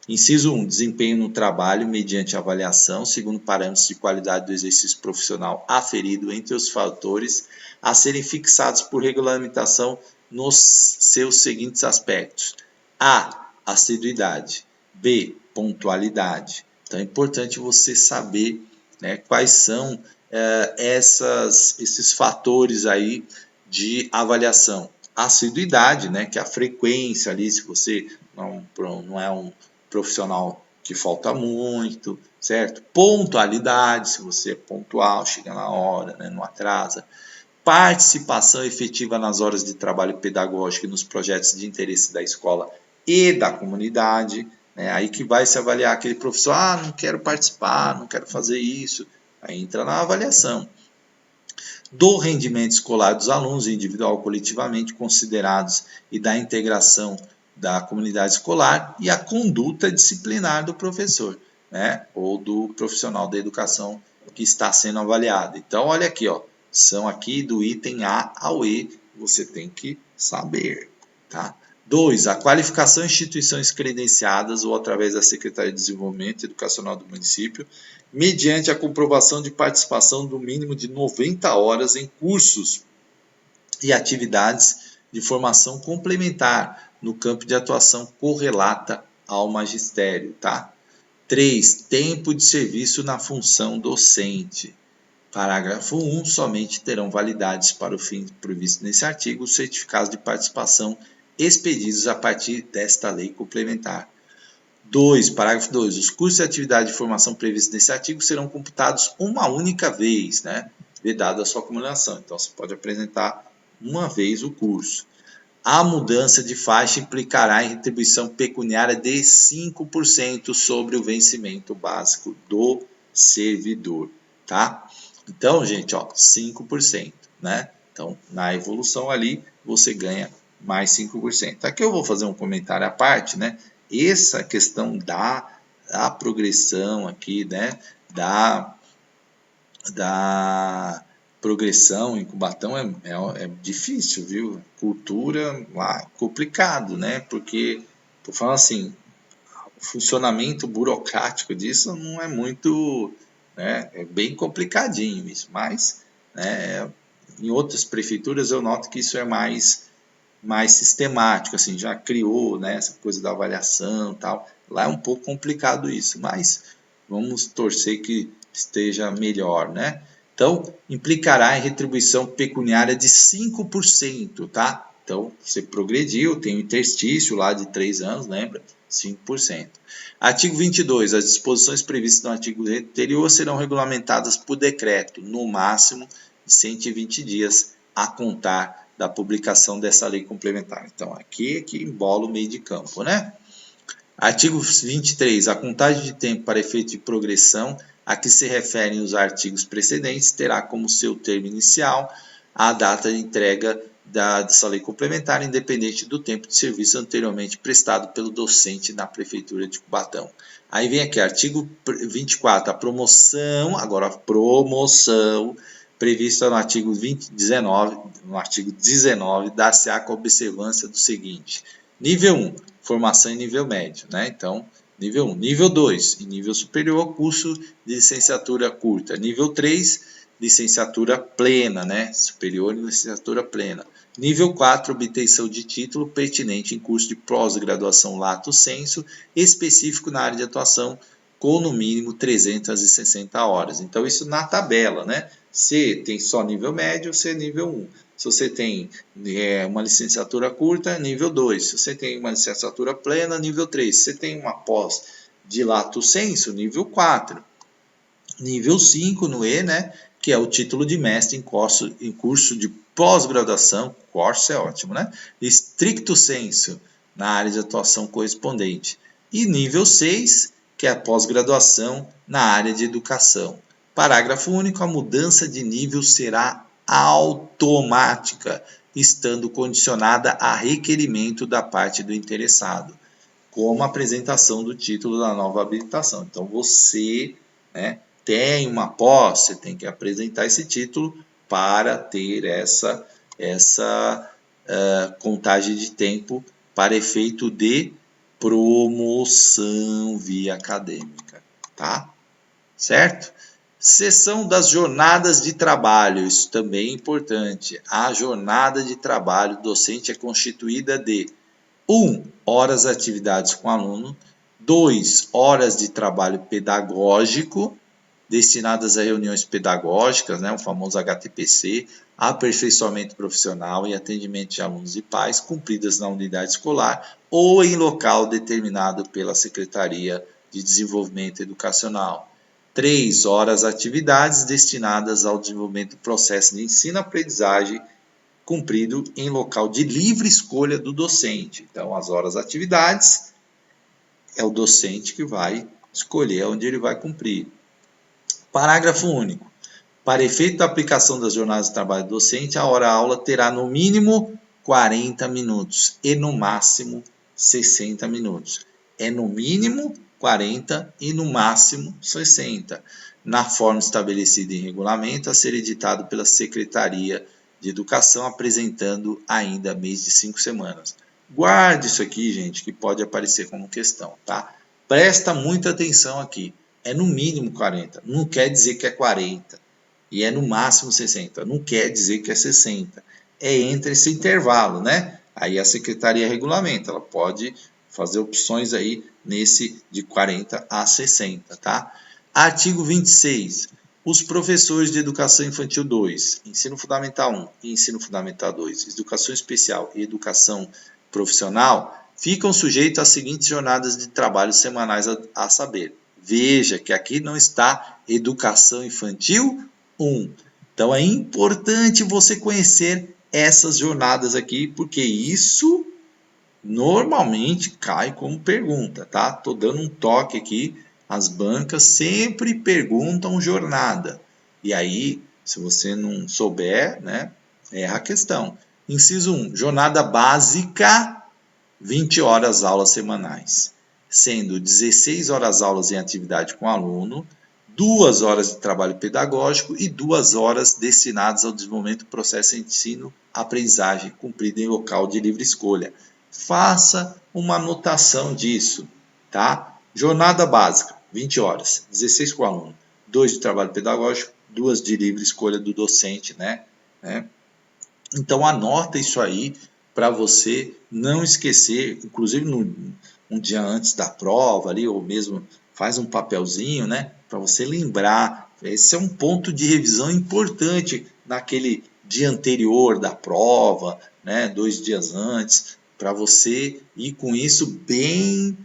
Inciso 1. Desempenho no trabalho mediante avaliação, segundo parâmetros de qualidade do exercício profissional aferido entre os fatores a serem fixados por regulamentação nos seus seguintes aspectos. A. Assiduidade. B. Pontualidade. Então é importante você saber, né, quais são esses fatores aí de avaliação. Assiduidade, né, que é a frequência ali, se você não é um profissional que falta muito, certo? Pontualidade, se você é pontual, chega na hora, né, não atrasa. Participação efetiva nas horas de trabalho pedagógico e nos projetos de interesse da escola e da comunidade, né? Aí que vai se avaliar aquele professor, não quero participar, não quero fazer isso, aí entra na avaliação. Do rendimento escolar dos alunos, individual ou coletivamente considerados, e da integração da comunidade escolar, e a conduta disciplinar do professor, né, ou do profissional da educação que está sendo avaliado. Então, olha aqui, ó, são aqui do item A ao E, você tem que saber, tá? 2. A qualificação em instituições credenciadas ou através da Secretaria de Desenvolvimento Educacional do município, mediante a comprovação de participação do mínimo de 90 horas em cursos e atividades de formação complementar no campo de atuação correlata ao magistério, tá? 3. Tempo de serviço na função docente. Parágrafo 1. Somente terão validades para o fim previsto nesse artigo os certificados de participação expedidos a partir desta lei complementar. 2. Parágrafo 2. Os cursos e atividades de formação previstos nesse artigo serão computados uma única vez, né? Vedado a sua acumulação. Então, você pode apresentar uma vez o curso. A mudança de faixa implicará em retribuição pecuniária de 5% sobre o vencimento básico do servidor, tá? Então, gente, ó, 5%, né? Então, na evolução ali, você ganha mais 5%. Aqui eu vou fazer um comentário à parte, né? Essa questão da progressão aqui, né? Da progressão em Cubatão é difícil, viu? Cultura lá, complicado, né? Porque, tô falando assim, o funcionamento burocrático disso não é muito, né? É bem complicadinho isso, mas, né, em outras prefeituras eu noto que isso é mais sistemático, assim, já criou, né, essa coisa da avaliação e tal. Lá é um pouco complicado isso, mas vamos torcer que esteja melhor, né? Então, implicará em retribuição pecuniária de 5%, tá? Então, você progrediu, tem um interstício lá de 3 anos, lembra? 5%. Artigo 22. As disposições previstas no artigo anterior serão regulamentadas por decreto, no máximo de 120 dias a contar da publicação dessa lei complementar. Então, aqui é que embola o meio de campo, né? Artigo 23. A contagem de tempo para efeito de progressão a que se referem os artigos precedentes terá como seu termo inicial a data de entrega dessa lei complementar, independente do tempo de serviço anteriormente prestado pelo docente na Prefeitura de Cubatão. Aí vem aqui, artigo 24. A promoção, agora a promoção prevista no artigo 19, dar-se-á com a observância do seguinte. Nível 1, formação em nível médio, né? Então, nível 1. Nível 2, em nível superior, curso de licenciatura curta. Nível 3, licenciatura plena, né? Superior e licenciatura plena. Nível 4, obtenção de título pertinente em curso de pós-graduação lato sensu, específico na área de atuação, com no mínimo 360 horas. Então, isso na tabela, né? Se tem só nível médio, você é nível 1. Se você tem uma licenciatura curta, nível 2. Se você tem uma licenciatura plena, nível 3. Se você tem uma pós de lato sensu, nível 4. Nível 5 no E, né? Que é o título de mestre em curso de pós-graduação, curso é ótimo, né? Stricto sensu, na área de atuação correspondente. E nível 6, que é a pós-graduação na área de educação. Parágrafo único, a mudança de nível será automática, estando condicionada a requerimento da parte do interessado, como a apresentação do título da nova habilitação. Então, você, né, tem uma posse, tem que apresentar esse título para ter essa contagem de tempo para efeito de promoção via acadêmica, tá? Certo? Seção das jornadas de trabalho, isso também é importante. A jornada de trabalho docente é constituída de 1. Horas de atividades com aluno. 2. Horas de trabalho pedagógico, destinadas a reuniões pedagógicas, né, o famoso HTPC, aperfeiçoamento profissional e atendimento de alunos e pais, cumpridas na unidade escolar ou em local determinado pela Secretaria de Desenvolvimento Educacional. 3. Horas atividades destinadas ao desenvolvimento do processo de ensino-aprendizagem cumprido em local de livre escolha do docente. Então, as horas atividades é o docente que vai escolher onde ele vai cumprir. Parágrafo único. Para efeito da aplicação das jornadas de trabalho docente, a hora-aula terá no mínimo 40 minutos e no máximo 60 minutos. É no mínimo 40 e no máximo 60, na forma estabelecida em regulamento a ser editado pela Secretaria de Educação, apresentando ainda mês de 5 semanas. Guarde isso aqui, gente, que pode aparecer como questão, tá? Presta muita atenção aqui. É no mínimo 40, não quer dizer que é 40. E é no máximo 60, não quer dizer que é 60. É entre esse intervalo, né? Aí a Secretaria regulamenta, ela pode fazer opções aí nesse de 40 a 60, tá? Artigo 26. Os professores de Educação Infantil 2, Ensino Fundamental 1 e Ensino Fundamental 2, Educação Especial e Educação Profissional, ficam sujeitos às seguintes jornadas de trabalho semanais a saber. Veja que aqui não está Educação Infantil 1. Então, é importante você conhecer essas jornadas aqui, porque isso normalmente cai como pergunta, tá? Tô dando um toque aqui, as bancas sempre perguntam jornada. E aí, se você não souber, né, erra a questão. Inciso 1, jornada básica, 20 horas aulas semanais, sendo 16 horas aulas em atividade com aluno, 2 horas de trabalho pedagógico e 2 horas destinadas ao desenvolvimento do processo de ensino-aprendizagem cumprido em local de livre escolha. Faça uma anotação disso, tá? Jornada básica, 20 horas, 16 com o aluno, 2 de trabalho pedagógico, 2 de livre escolha do docente, né? Então anota isso aí para você não esquecer, inclusive um dia antes da prova ali, ou mesmo faz um papelzinho, né? Para você lembrar. Esse é um ponto de revisão importante naquele dia anterior da prova, né? 2 dias antes, para você ir com isso bem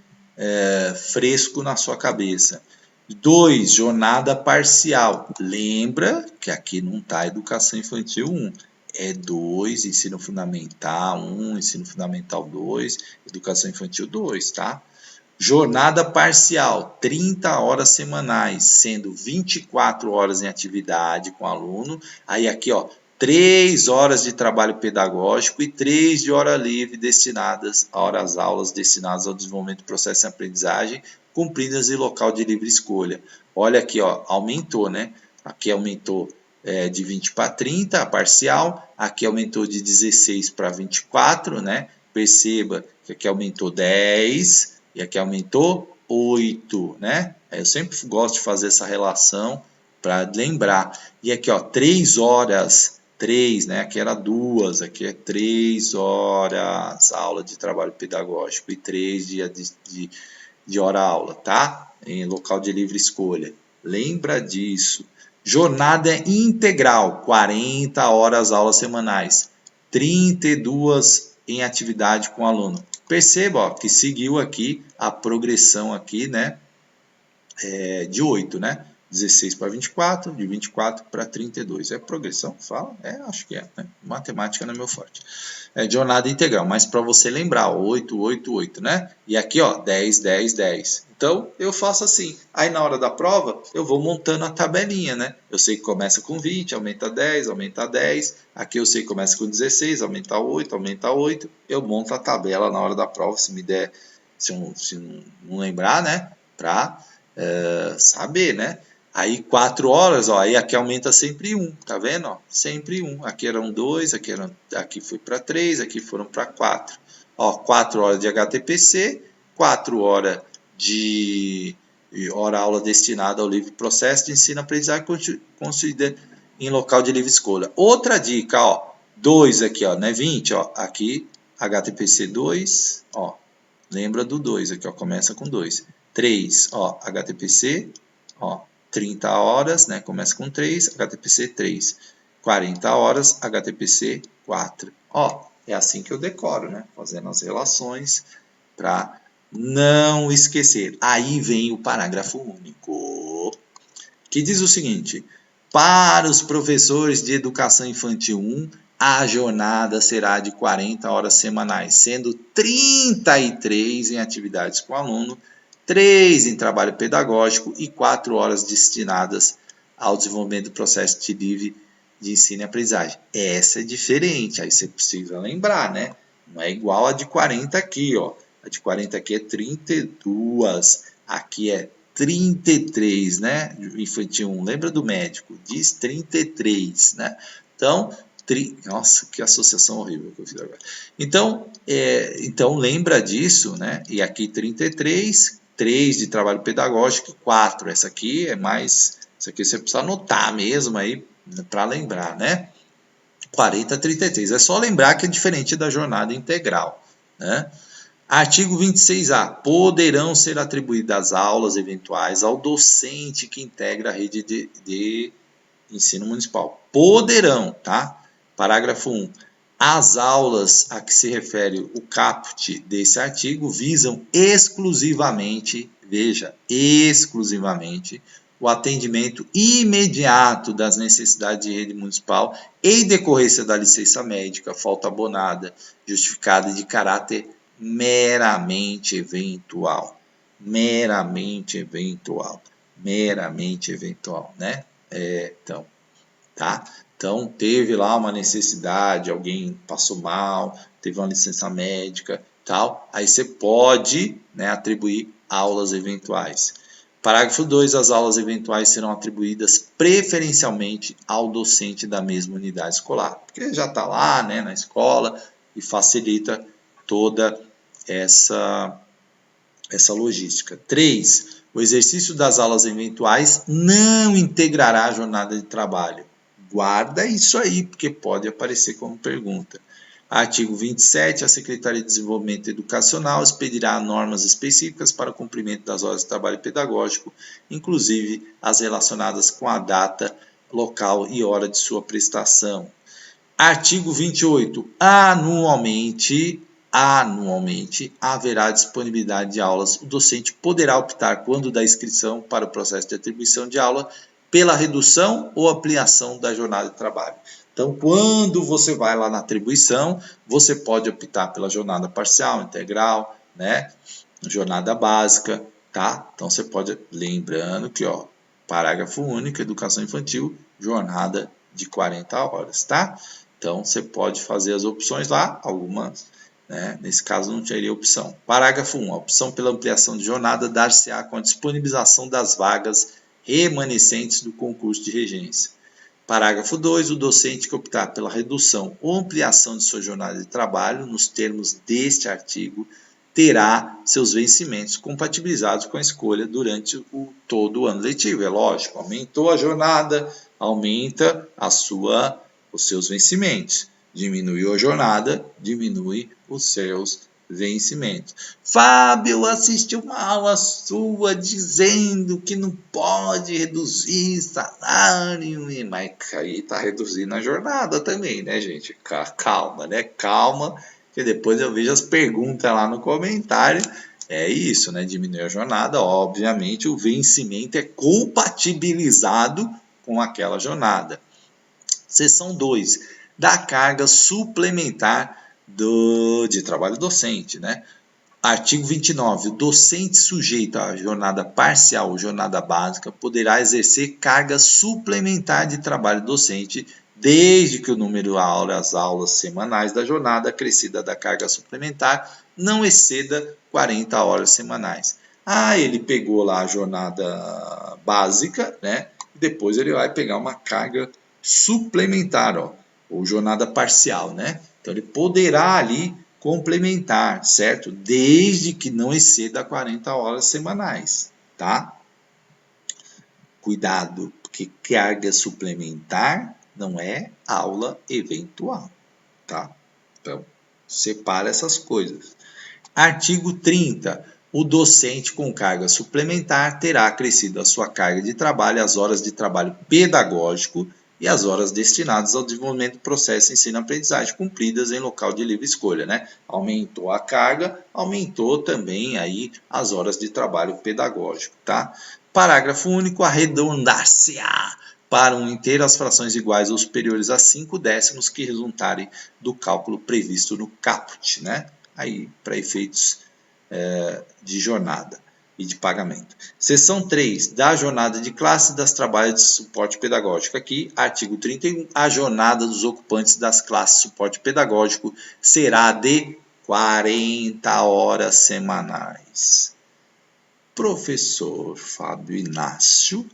fresco na sua cabeça. 2, jornada parcial. Lembra que aqui não está Educação Infantil 1. É 2, Ensino Fundamental 1, Ensino Fundamental 2, Educação Infantil 2, tá? Jornada parcial, 30 horas semanais, sendo 24 horas em atividade com aluno. Aí aqui, ó, 3 horas de trabalho pedagógico e 3 de hora livre destinadas a horas aulas destinadas ao desenvolvimento do processo de aprendizagem, cumpridas em local de livre escolha. Olha aqui, ó, aumentou, né? Aqui aumentou de 20 para 30, a parcial. Aqui aumentou de 16 para 24, né? Perceba que aqui aumentou 10 e aqui aumentou 8, né? Eu sempre gosto de fazer essa relação para lembrar. E aqui, ó, 3 horas, 3, né? Aqui era 2, aqui é 3 horas, aula de trabalho pedagógico e 3 dias de hora-aula, tá? Em local de livre escolha. Lembra disso. Jornada integral, 40 horas aulas semanais, 32 em atividade com aluno. Perceba, ó, que seguiu aqui a progressão aqui, né, de 8, né? 16 para 24, de 24 para 32. É progressão? Fala? Acho que é, né? Matemática não é meu forte. É jornada integral, mas para você lembrar, 8, 8, 8, né? E aqui, ó, 10, 10, 10. Então, eu faço assim. Aí, na hora da prova, eu vou montando a tabelinha, né? Eu sei que começa com 20, aumenta 10, aumenta 10. Aqui eu sei que começa com 16, aumenta 8, aumenta 8. Eu monto a tabela na hora da prova, se me der, se não lembrar, né? Para saber, né? Aí 4 horas, ó, aí aqui aumenta sempre 1, tá vendo? Ó, sempre 1. Aqui eram 2, aqui foi para 3, aqui foram para 4. Ó, 4 horas de HTPC, 4 horas de hora-aula destinada ao livre processo de ensino-aprendizagem construída em local de livre escolha. Outra dica, ó, 2 aqui, ó, não é 20, ó, aqui HTPC 2, ó, lembra do 2 aqui, ó, começa com 2. 3, ó, HTPC, ó, 30 horas, né? Começa com 3, HTPC 3. 40 horas, HTPC 4. Ó, é assim que eu decoro, né? Fazendo as relações para não esquecer. Aí vem o parágrafo único, que diz o seguinte: para os professores de educação infantil 1, a jornada será de 40 horas semanais, sendo 33 em atividades com o aluno, 3 em trabalho pedagógico e 4 horas destinadas ao desenvolvimento do processo de livre de ensino e aprendizagem. Essa é diferente, aí você precisa lembrar, né? Não é igual a de 40 aqui, ó. A de 40 aqui é 32, aqui é 33, né? Infantil 1, lembra do médico? Diz 33, né? Então, nossa, que associação horrível que eu fiz agora. Então lembra disso, né? E aqui 33, 3 de trabalho pedagógico, 4. Essa aqui é mais. Isso aqui você precisa anotar mesmo aí para lembrar, né? 40, 33. É só lembrar que é diferente da jornada integral, né? Artigo 26A. Poderão ser atribuídas aulas eventuais ao docente que integra a rede de ensino municipal. Poderão, tá? Parágrafo 1. As aulas a que se refere o caput desse artigo visam exclusivamente, veja, exclusivamente, o atendimento imediato das necessidades de rede municipal em decorrência da licença médica, falta abonada, justificada e de caráter meramente eventual. Meramente eventual. Meramente eventual, né? Então, tá? Então, teve lá uma necessidade, alguém passou mal, teve uma licença médica, tal, aí você pode, né, atribuir aulas eventuais. Parágrafo 2, as aulas eventuais serão atribuídas preferencialmente ao docente da mesma unidade escolar, porque já está lá, né, na escola e facilita toda essa logística. 3. O exercício das aulas eventuais não integrará a jornada de trabalho. Guarda isso aí, porque pode aparecer como pergunta. Artigo 27. A Secretaria de Desenvolvimento Educacional expedirá normas específicas para o cumprimento das horas de trabalho pedagógico, inclusive as relacionadas com a data, local e hora de sua prestação. Artigo 28. Anualmente haverá disponibilidade de aulas. O docente poderá optar, quando da inscrição para o processo de atribuição de aula, pela redução ou ampliação da jornada de trabalho. Então, quando você vai lá na atribuição, você pode optar pela jornada parcial, integral, né? Jornada básica, tá? Então, você pode, lembrando que, ó, parágrafo único, educação infantil, jornada de 40 horas, tá? Então, você pode fazer as opções lá, algumas, né? Nesse caso não teria opção. Parágrafo 1. A opção pela ampliação de jornada dar-se-á com a disponibilização das vagas remanescentes do concurso de regência. Parágrafo 2. O docente que optar pela redução ou ampliação de sua jornada de trabalho, nos termos deste artigo, terá seus vencimentos compatibilizados com a escolha durante todo o ano letivo. É lógico, aumentou a jornada, aumenta os seus vencimentos. Diminuiu a jornada, diminui os seus vencimentos. Fábio, eu assisti uma aula sua dizendo que não pode reduzir salário, mas aí está reduzindo a jornada também, né, gente? Calma, né? Calma, que depois eu vejo as perguntas lá no comentário. É isso, né? Diminuir a jornada, obviamente o vencimento é compatibilizado com aquela jornada. Seção 2, da carga suplementar de trabalho docente, né? Artigo 29. O docente sujeito à jornada parcial ou jornada básica poderá exercer carga suplementar de trabalho docente desde que o número de aulas semanais da jornada acrescida da carga suplementar não exceda 40 horas semanais. Ele pegou lá a jornada básica, né? Depois ele vai pegar uma carga suplementar, ou jornada parcial, né? Então ele poderá ali complementar, certo? Desde que não exceda 40 horas semanais, tá? Cuidado, porque carga suplementar não é aula eventual, tá? Então, separa essas coisas. Artigo 30. O docente com carga suplementar terá acrescido a sua carga de trabalho as horas de trabalho pedagógico e as horas destinadas ao desenvolvimento do processo de ensino-aprendizagem cumpridas em local de livre escolha, né? Aumentou a carga, aumentou também aí as horas de trabalho pedagógico, tá? Parágrafo único, arredondar-se-á para um inteiro as frações iguais ou superiores a 5 décimos que resultarem do cálculo previsto no caput, né? Aí, para efeitos de jornada e de pagamento. Seção 3, da jornada de classe das trabalhos de suporte pedagógico. Aqui, artigo 31, a jornada dos ocupantes das classes de suporte pedagógico será de 40 horas semanais. Professor Fábio Inácio,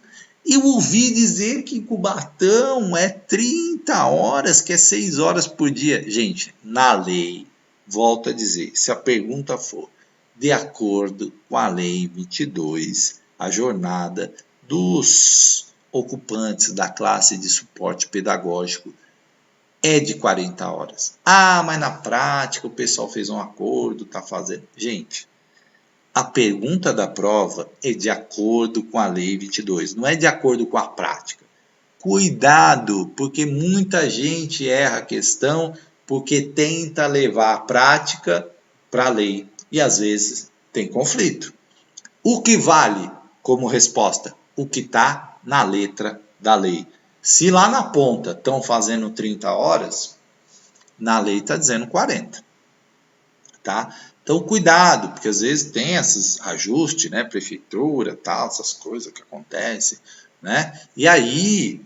eu ouvi dizer que em Cubatão é 30 horas, que é 6 horas por dia. Gente, na lei, volto a dizer, se a pergunta for de acordo com a Lei 22, a jornada dos ocupantes da classe de suporte pedagógico é de 40 horas. Mas na prática o pessoal fez um acordo, está fazendo. Gente, a pergunta da prova é de acordo com a Lei 22, não é de acordo com a prática. Cuidado, porque muita gente erra a questão porque tenta levar a prática para a lei e às vezes tem conflito. O que vale como resposta? O que está na letra da lei. Se lá na ponta estão fazendo 30 horas, na lei está dizendo 40. Tá? Então, cuidado, porque às vezes tem esses ajustes, né? Prefeitura, tal, essas coisas que acontecem, né? E aí,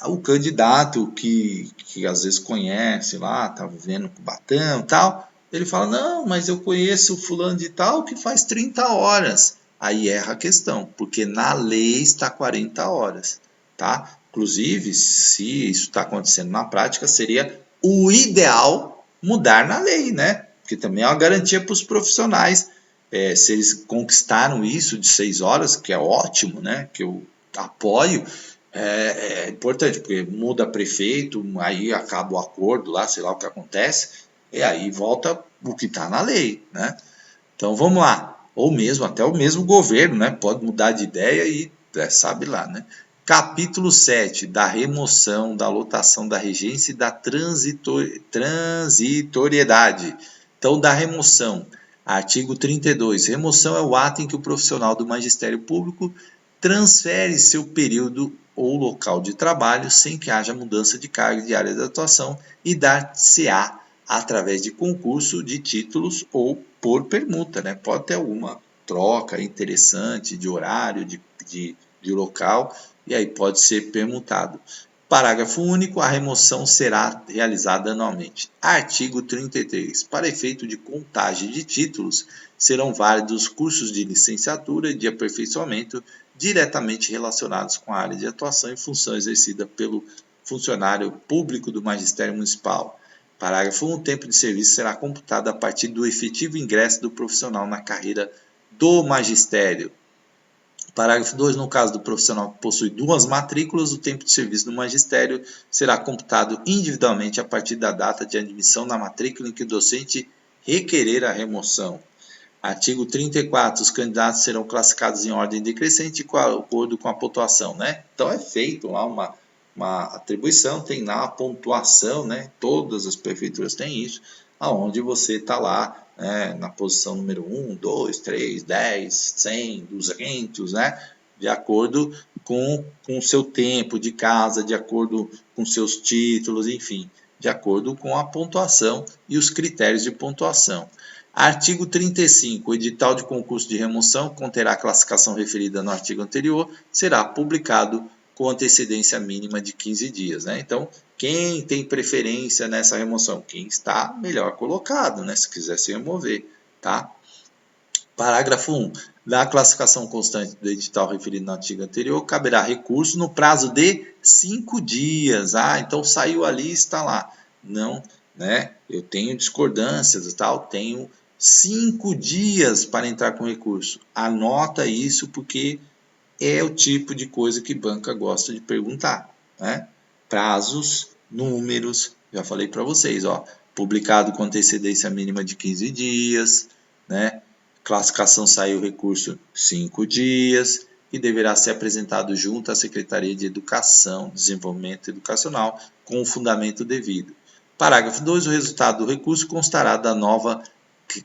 o candidato que às vezes conhece lá, tá vivendo com Cubatão e tal, ele fala, não, mas eu conheço o fulano de tal que faz 30 horas. Aí erra a questão, porque na lei está 40 horas, tá? Inclusive, se isso está acontecendo na prática, seria o ideal mudar na lei, né? Porque também é uma garantia para os profissionais. Se eles conquistaram isso de 6 horas, que é ótimo, né? Que eu apoio, é importante, porque muda prefeito, aí acaba o acordo lá, sei lá o que acontece, e aí volta o que está na lei, né? Então vamos lá. Ou mesmo, até o mesmo governo, né? Pode mudar de ideia e sabe lá, né? Capítulo 7, da remoção, da lotação da regência e da transitoriedade. Então, da remoção. Artigo 32. Remoção é o ato em que o profissional do magistério público transfere seu período ou local de trabalho sem que haja mudança de carga de área de atuação e dar-se-á através de concurso de títulos ou por permuta, né? Pode ter alguma troca interessante de horário, de local, e aí pode ser permutado. Parágrafo único, a remoção será realizada anualmente. Artigo 33. Para efeito de contagem de títulos, serão válidos cursos de licenciatura e de aperfeiçoamento diretamente relacionados com a área de atuação e função exercida pelo funcionário público do magistério municipal. Parágrafo 1. O tempo de serviço será computado a partir do efetivo ingresso do profissional na carreira do magistério. Parágrafo 2. No caso do profissional que possui 2 matrículas, o tempo de serviço do magistério será computado individualmente a partir da data de admissão na matrícula em que o docente requerer a remoção. Artigo 34. Os candidatos serão classificados em ordem decrescente de acordo com a pontuação, né? Então é feito lá uma atribuição, tem lá a pontuação, né? Todas as prefeituras têm isso. aonde você está lá, né, na posição número 1, 2, 3, 10, 100, 200, né, de acordo com o seu tempo de casa, de acordo com seus títulos, enfim, de acordo com a pontuação e os critérios de pontuação. Artigo 35. O edital de concurso de remoção conterá a classificação referida no artigo anterior, será publicado com antecedência mínima de 15 dias. Né? Então, quem tem preferência nessa remoção? Quem está melhor colocado, né? Se quiser se remover. Tá? Parágrafo 1. Da classificação constante do edital referido no artigo anterior, caberá recurso no prazo de 5 dias. Então saiu ali, está lá. Não, né? Eu tenho discordâncias e tal, tenho 5 dias para entrar com recurso. Anota isso porque é o tipo de coisa que banca gosta de perguntar, né? Prazos, números, já falei para vocês, ó, publicado com antecedência mínima de 15 dias, né? Classificação saiu recurso 5 dias e deverá ser apresentado junto à Secretaria de Educação, Desenvolvimento Educacional com o fundamento devido. Parágrafo 2. O resultado do recurso constará da nova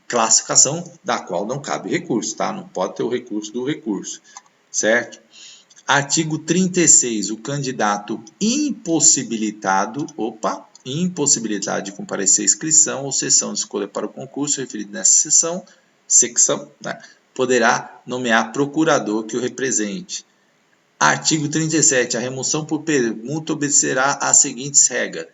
classificação, da qual não cabe recurso, tá? Não pode ter o recurso do recurso, certo? Artigo 36. O candidato impossibilitado, impossibilidade de comparecer à inscrição ou sessão de escolha para o concurso referido nessa secção, né, poderá nomear procurador que o represente. Artigo 37. A remoção por permuta obedecerá às seguintes regras.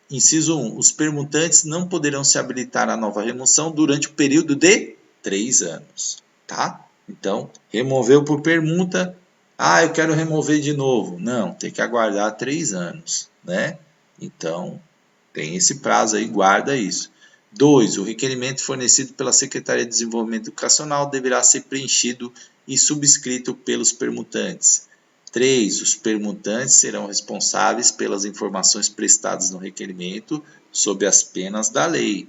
Inciso 1. Os permutantes não poderão se habilitar à nova remoção durante o período de 3 anos. Tá? Então, removeu por permuta. Eu quero remover de novo. Não, tem que aguardar 3 anos. Né? Então, tem esse prazo aí, guarda isso. 2. O requerimento fornecido pela Secretaria de Desenvolvimento Educacional deverá ser preenchido e subscrito pelos permutantes. 3. Os permutantes serão responsáveis pelas informações prestadas no requerimento sob as penas da lei.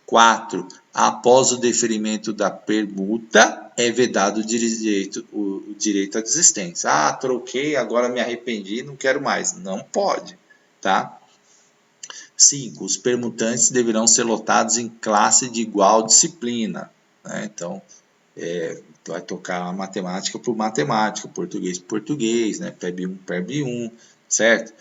4. Após o deferimento da permuta, é vedado o direito à desistência. Troquei, agora me arrependi, não quero mais. Não pode, tá? 5. Os permutantes deverão ser lotados em classe de igual disciplina. Né? Então, vai tocar matemática por matemática, português por português, né? PEB 1 por PEB 1, certo?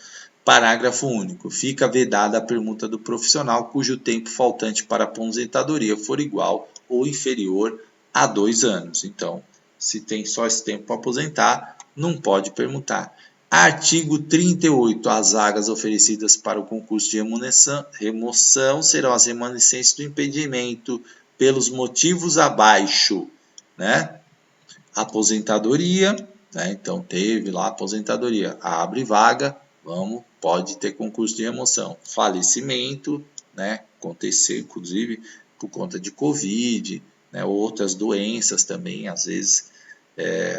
Parágrafo único. Fica vedada a permuta do profissional cujo tempo faltante para aposentadoria for igual ou inferior a 2 anos. Então, se tem só esse tempo para aposentar, não pode permutar. Artigo 38. As vagas oferecidas para o concurso de remoção serão as remanescentes do impedimento pelos motivos abaixo, né? Aposentadoria, né? Então teve lá aposentadoria, abre vaga, pode ter concurso de remoção. Falecimento, né? Aconteceu inclusive por conta de Covid, né? Outras doenças também, às vezes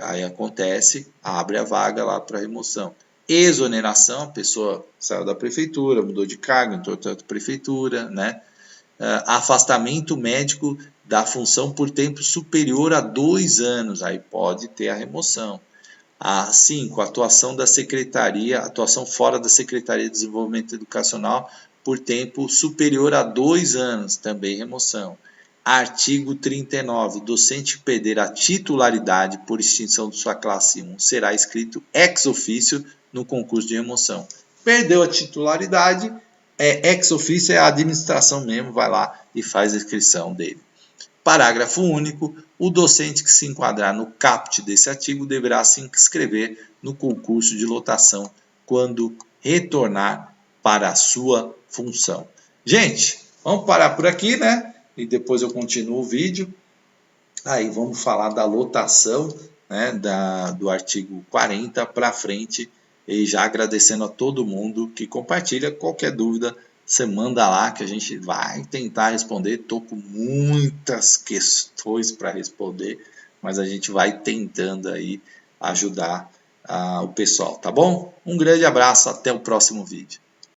aí acontece, abre a vaga lá para remoção. Exoneração, a pessoa saiu da prefeitura, mudou de cargo, entrou em outra prefeitura, né? Afastamento médico da função por tempo superior a 2 anos, aí pode ter a remoção. 5. Atuação da secretaria, atuação fora da Secretaria de Desenvolvimento Educacional por tempo superior a 2 anos, também remoção. Artigo 39. Docente que perder a titularidade por extinção de sua classe 1 será inscrito ex officio no concurso de remoção. Perdeu a titularidade, ex officio, é a administração mesmo, vai lá e faz a inscrição dele. Parágrafo único. O docente que se enquadrar no caput desse artigo deverá se inscrever no concurso de lotação quando retornar para a sua função. Gente, vamos parar por aqui, né? E depois eu continuo o vídeo. Aí vamos falar da lotação, né, do artigo 40 para frente. E já agradecendo a todo mundo que compartilha. Qualquer dúvida, você manda lá que a gente vai tentar responder. Estou com muitas questões para responder, mas a gente vai tentando aí ajudar o pessoal, tá bom? Um grande abraço, até o próximo vídeo.